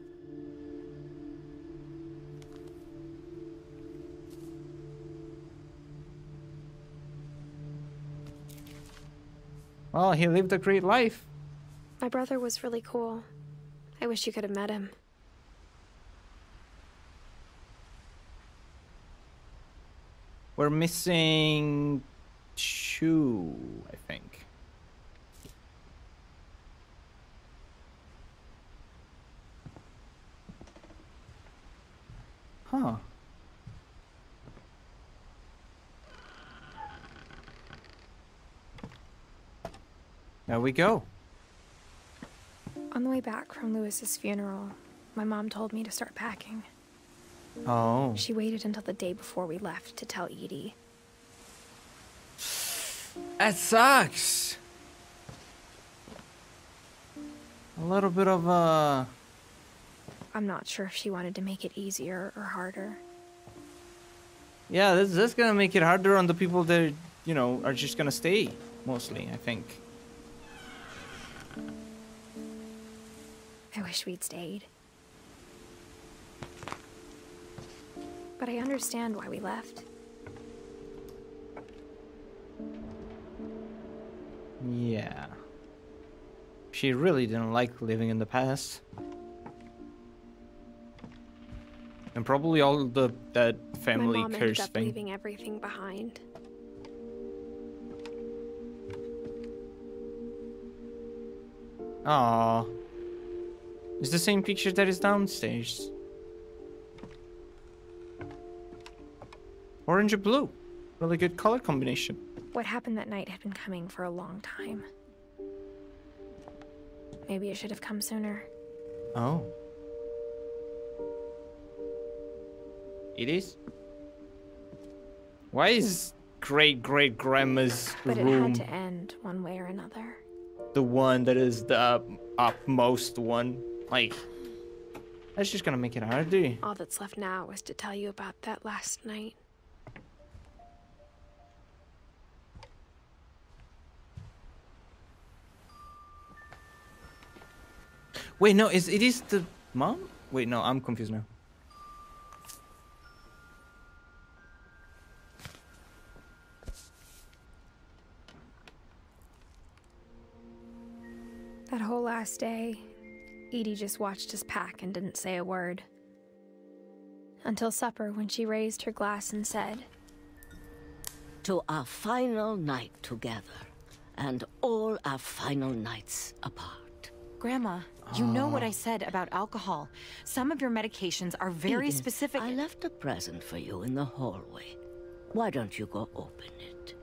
Well, he lived a great life. My brother was really cool. I wish you could have met him. We're missing 2, I think. Huh. There we go. On the way back from Lewis's funeral, my mom told me to start packing. Oh. She waited until the day before we left to tell Edie. That sucks. A little bit of I'm not sure if she wanted to make it easier or harder. yeah, that's gonna make it harder on the people that, you know, are just gonna stay, mostly, I think. I wish we'd stayed. But I understand why we left. Yeah. She really didn't like living in the past. And probably all that family my mom curse ended up thing. leaving everything behind. Aww. It's the same picture that is downstairs. Orange and blue. Really good color combination. What happened that night had been coming for a long time. Maybe it should have come sooner. Oh. It is? Why is great-great-grandma's But it room had to end one way or another. the one that is the upmost one? Like, that's just gonna make it harder. All that's left now is to tell you about that last night. Wait, no, it is the mom? Wait, no, I'm confused now. That whole last day, Edie just watched us pack and didn't say a word. Until supper, when she raised her glass and said, "To our final night together, and all our final nights apart." Grandma, you know what I said about alcohol. Some of your medications are very Edith, specific. I left a present for you in the hallway. Why don't you go open it?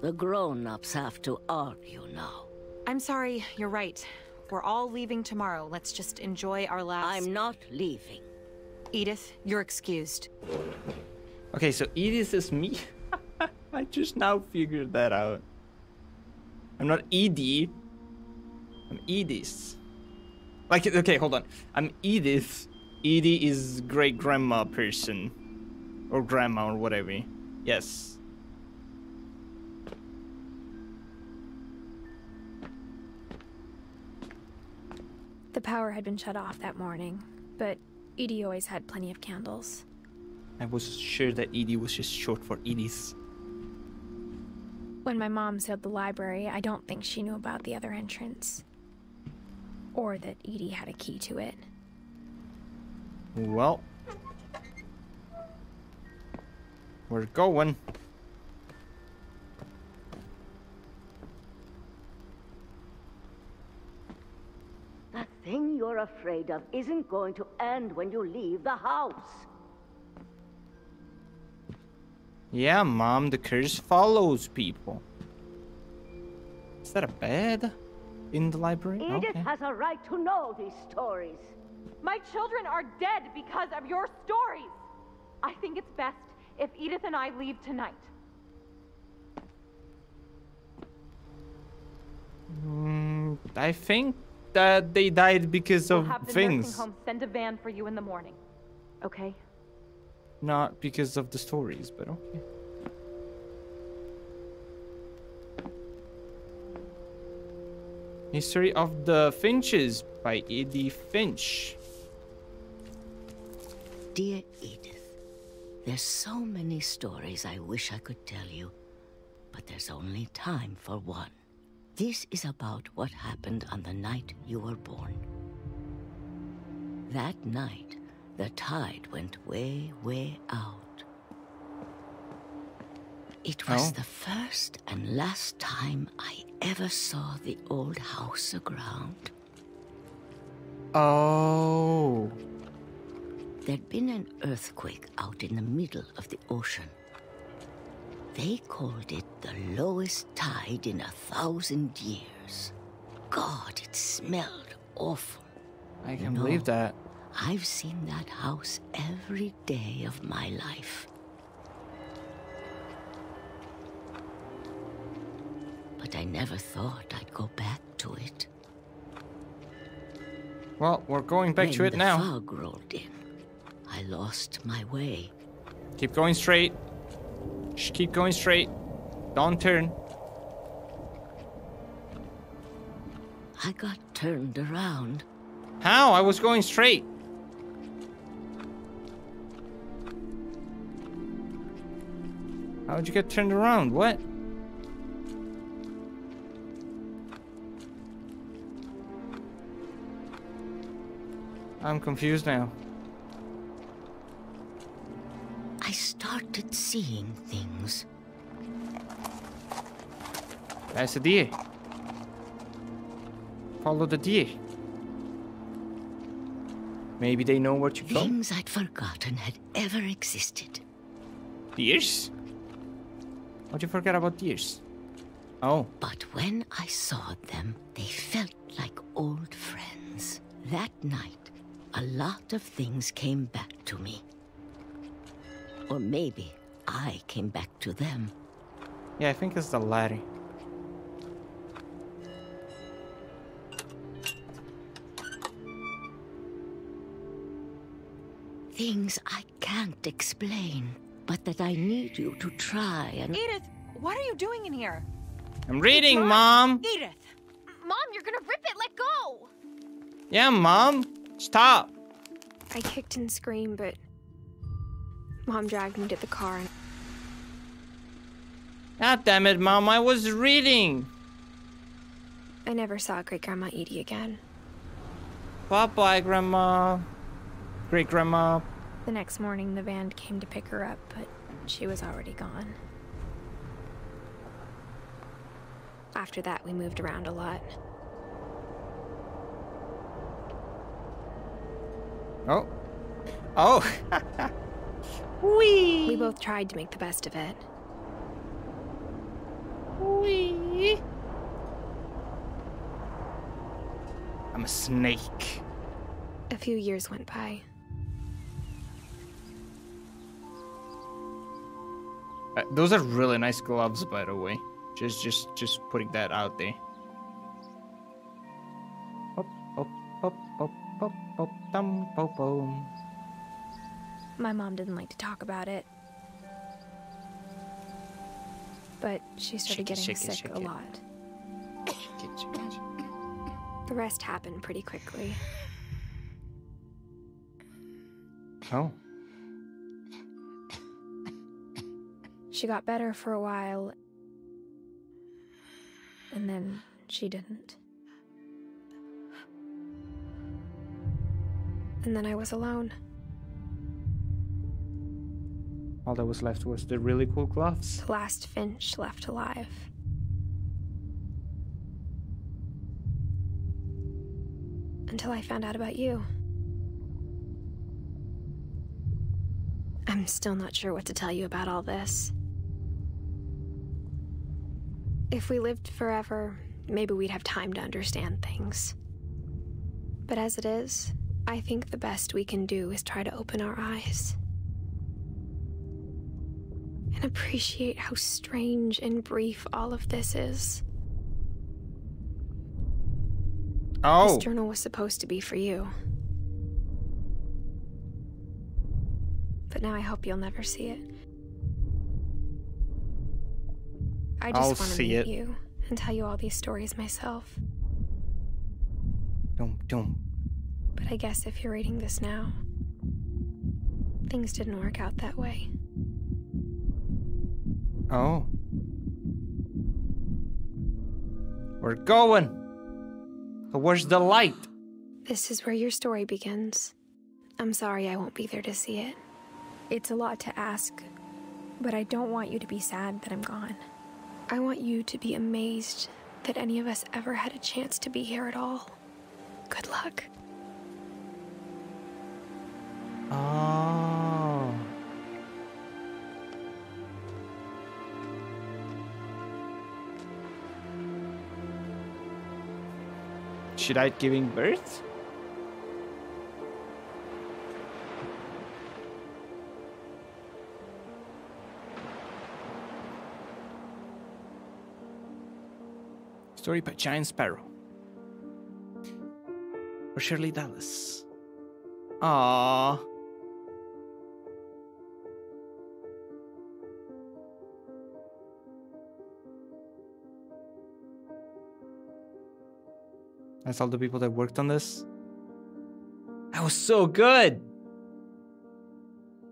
The grown-ups have to argue now. I'm sorry, you're right. We're all leaving tomorrow. Let's just enjoy our last... I'm not leaving. Edith, you're excused. Okay, so Edith is me? I just now figured that out. I'm not Edie. I'm Edith. Like, okay, hold on. I'm Edith. Edie is great-grandma person. Or grandma or whatever. Yes. The power had been shut off that morning, but Edie always had plenty of candles. I was sure that Edie was just short for Edith. When my mom sealed the library, I don't think she knew about the other entrance. Or that Edie had a key to it. Well. We're going. The thing you're afraid of isn't going to end when you leave the house. Yeah, Mom, the curse follows people. Is that a bed in the library? Edith Okay. has a right to know these stories. My children are dead because of your stories. I think it's best if Edith and I leave tonight. I think that they died because We'll of have the things. nursing home send a van for you in the morning. Okay? Not because of the stories, but okay. History of the Finches by Edith Finch. Dear Edith, there's so many stories I wish I could tell you, but there's only time for one. This is about what happened on the night you were born. That night, the tide went way, way out. It was the first and last time I ever saw the old house aground. Oh. There'd been an earthquake out in the middle of the ocean. They called it the lowest tide in 1,000 years. God, it smelled awful. I can believe that. I've seen that house every day of my life. But I never thought I'd go back to it. Well, we're going back to it now. When the fog rolled in, I lost my way. Keep going straight. Just keep going straight. Don't turn. I got turned around. How? I was going straight. How'd you get turned around? What? I'm confused now. I started seeing things. That's a deer. Follow the deer. Maybe they know where to go. Things I'd forgotten had ever existed. Deers? How'd you forget about deers? Oh. But when I saw them, they felt like old friends. That night, a lot of things came back to me. Or maybe I came back to them. Yeah, I think it's the latter. Things I can't explain, but that I need you to try and... Edith, what are you doing in here? I'm reading, Mom! Edith! Mom, you're gonna rip it! Let go! Yeah, Mom. Stop. I kicked and screamed, but Mom dragged me to the car and... God damn it, Mom. I was reading. I never saw Great-Grandma Edie again. Bye-bye, Grandma. Great-Grandma. The next morning, the van came to pick her up, but she was already gone. After that, we moved around a lot. Oh. Oh. Whee! We both tried to make the best of it. Whee! I'm a snake. A few years went by. Those are really nice gloves, by the way. Just putting that out there. My mom didn't like to talk about it. But she started getting sick a lot. The rest happened pretty quickly. Oh. She got better for a while, and then she didn't. And then I was alone. All that was left was the really cool gloves. The last Finch left alive. Until I found out about you. I'm still not sure what to tell you about all this. If we lived forever, maybe we'd have time to understand things. But as it is, I think the best we can do is try to open our eyes. And appreciate how strange and brief all of this is. Oh. This journal was supposed to be for you. But now I hope you'll never see it. I just want to meet you and tell you all these stories myself. Don't. But I guess if you're reading this now, things didn't work out that way. Oh. We're going. Where's the light? This is where your story begins. I'm sorry I won't be there to see it. It's a lot to ask, but I don't want you to be sad that I'm gone. I want you to be amazed that any of us ever had a chance to be here at all. Good luck. Oh. Should I giving birth? Story by Giant Sparrow. For Shirley Dallas. Aww. That's all the people that worked on this. That was so good.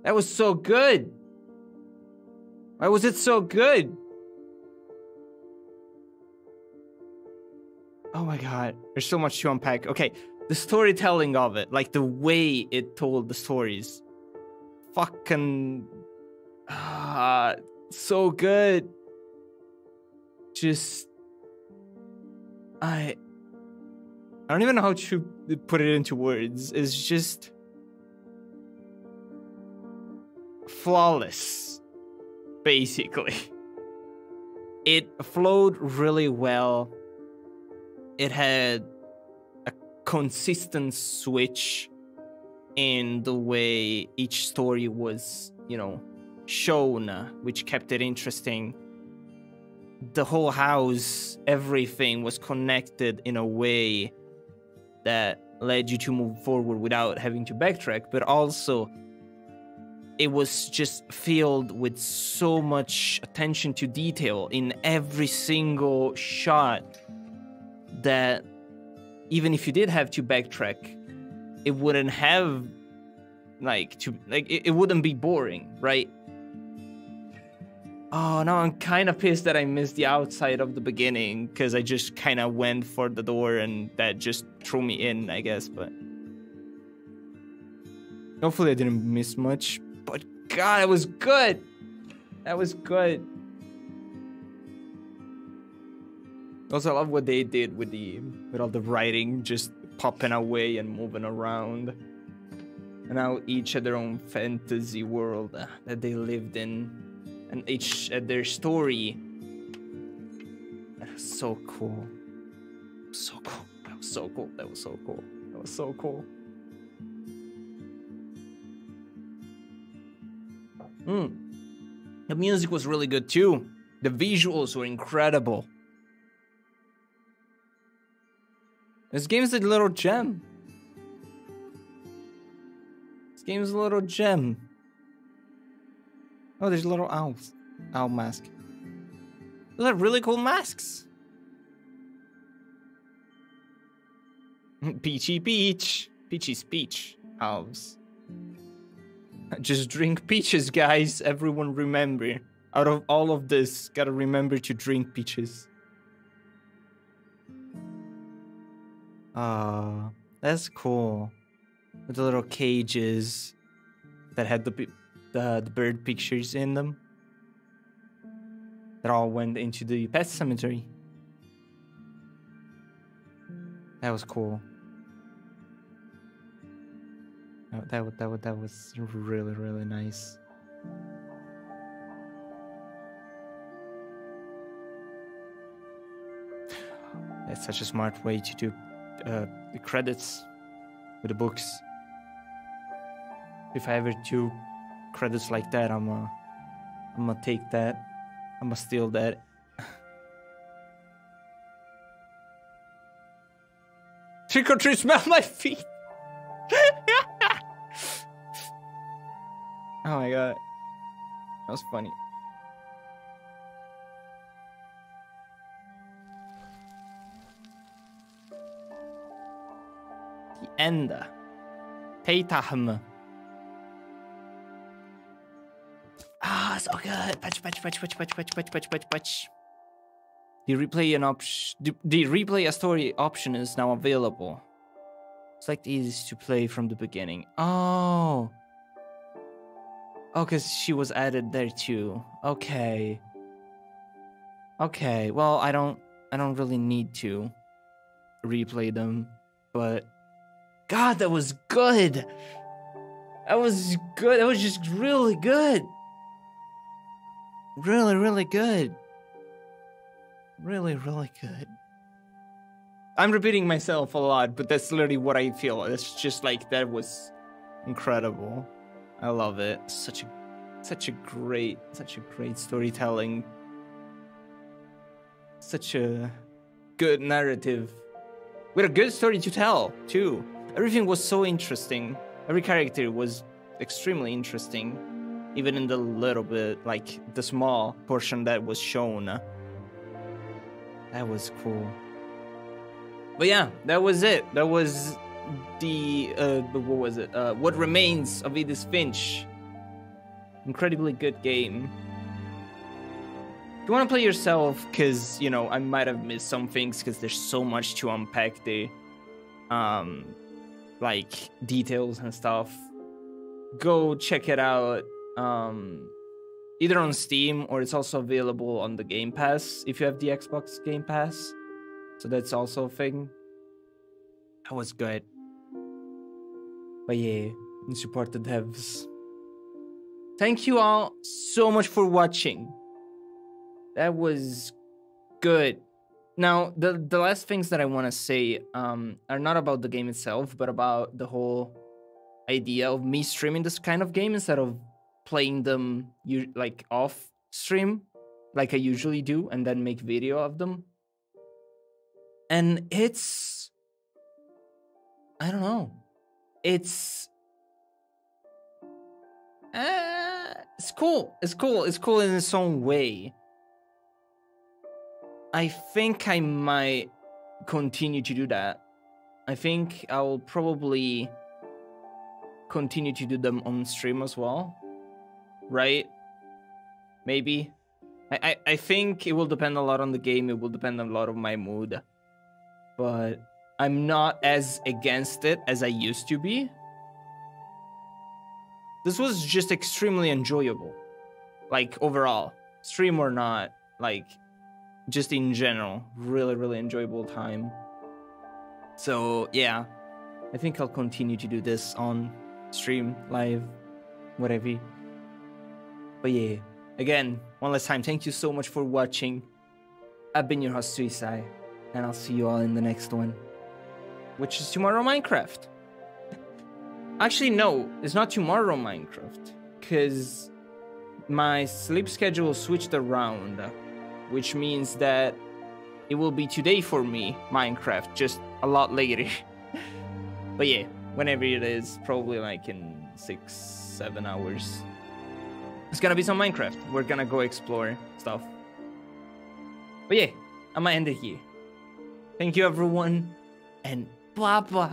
That was so good. Why was it so good? Oh my god, there's so much to unpack. Okay, the storytelling of it, like the way it told the stories. Fucking... so good. Just... I don't even know how to put it into words. It's just... flawless, basically. It flowed really well. It had a consistent switch in the way each story was, you know, shown, which kept it interesting. The whole house, everything was connected in a way that led you to move forward without having to backtrack, but also it was just filled with so much attention to detail in every single shot that even if you did have to backtrack, it wouldn't have it wouldn't be boring, right? Oh, now I'm kind of pissed that I missed the outside of the beginning because I just kind of went for the door and that just threw me in, I guess, but hopefully I didn't miss much. But God, it was good. That was good. Also, I love what they did with all the writing just popping away and moving around. And now each had their own fantasy world that they lived in. And each had their story. That was so cool. So cool. That was so cool. That was so cool. That was so cool. The music was really good too. The visuals were incredible. This game's a little gem. This game's a little gem. Oh, there's little owls. Owl mask. Those are really cool masks. Peachy peach. Peachy's peach. Owls. Just drink peaches, guys. Everyone remember. Out of all of this, gotta remember to drink peaches. Ah, that's cool. With the little cages that had the bird pictures in them. That all went into the pet cemetery. That was cool. That was really, really nice. That's such a smart way to do the credits with the books. If I ever do credits like that, I'm gonna take that. I'm gonna steal that. Trick or treat, smell my feet. Oh my god, that was funny. The end. Paytahum. Ah, so good. Patch. The replay a story option is now available. Select easy to play from the beginning. Oh, because she was added there too. Okay. Well, I don't really need to replay them, but God, that was good. That was good. That was just really good. Really, really good. Really, really good. I'm repeating myself a lot, but that's literally what I feel. It's just like, that was incredible. I love it. Such a great storytelling. Such a good narrative. With a good story to tell, too. Everything was so interesting. Every character was extremely interesting. Even in the little bit, like the small portion that was shown. That was cool. But yeah, that was it. That was the, what was it? What Remains of Edith Finch. Incredibly good game. If you want to play yourself, because, you know, I might have missed some things because there's so much to unpack there. Like, details and stuff. Go check it out. Either on Steam, or it's also available on the Game Pass if you have the Xbox Game Pass. So that's also a thing. That was good. But yeah, and support the devs. Thank you all so much for watching. That was good. Now, the last things that I want to say are not about the game itself, but about the whole idea of me streaming this kind of game instead of playing them like off stream, like I usually do, and then make video of them. And it's, I don't know, it's cool. It's cool in its own way. I think I might continue to do that I think I'll probably continue to do them on stream as well, right? Maybe. I think it will depend a lot on the game. It will depend a lot on my mood. But I'm not as against it as I used to be. This was just extremely enjoyable. Like, overall. Stream or not. Like, just in general. Really, really enjoyable time. So, yeah. I think I'll continue to do this on stream, live, whatever. But yeah. Again, one last time, thank you so much for watching. I've been your host, SuiWasArchived. And I'll see you all in the next one. Which is tomorrow Minecraft. Actually, no, it's not tomorrow Minecraft, because my sleep schedule switched around, which means that it will be today for me, Minecraft, just a lot later. But yeah, whenever it is, probably like in 6-7 hours, it's gonna be some Minecraft. We're gonna go explore stuff. But yeah, I'm gonna end it here. Thank you, everyone, and bye-bye.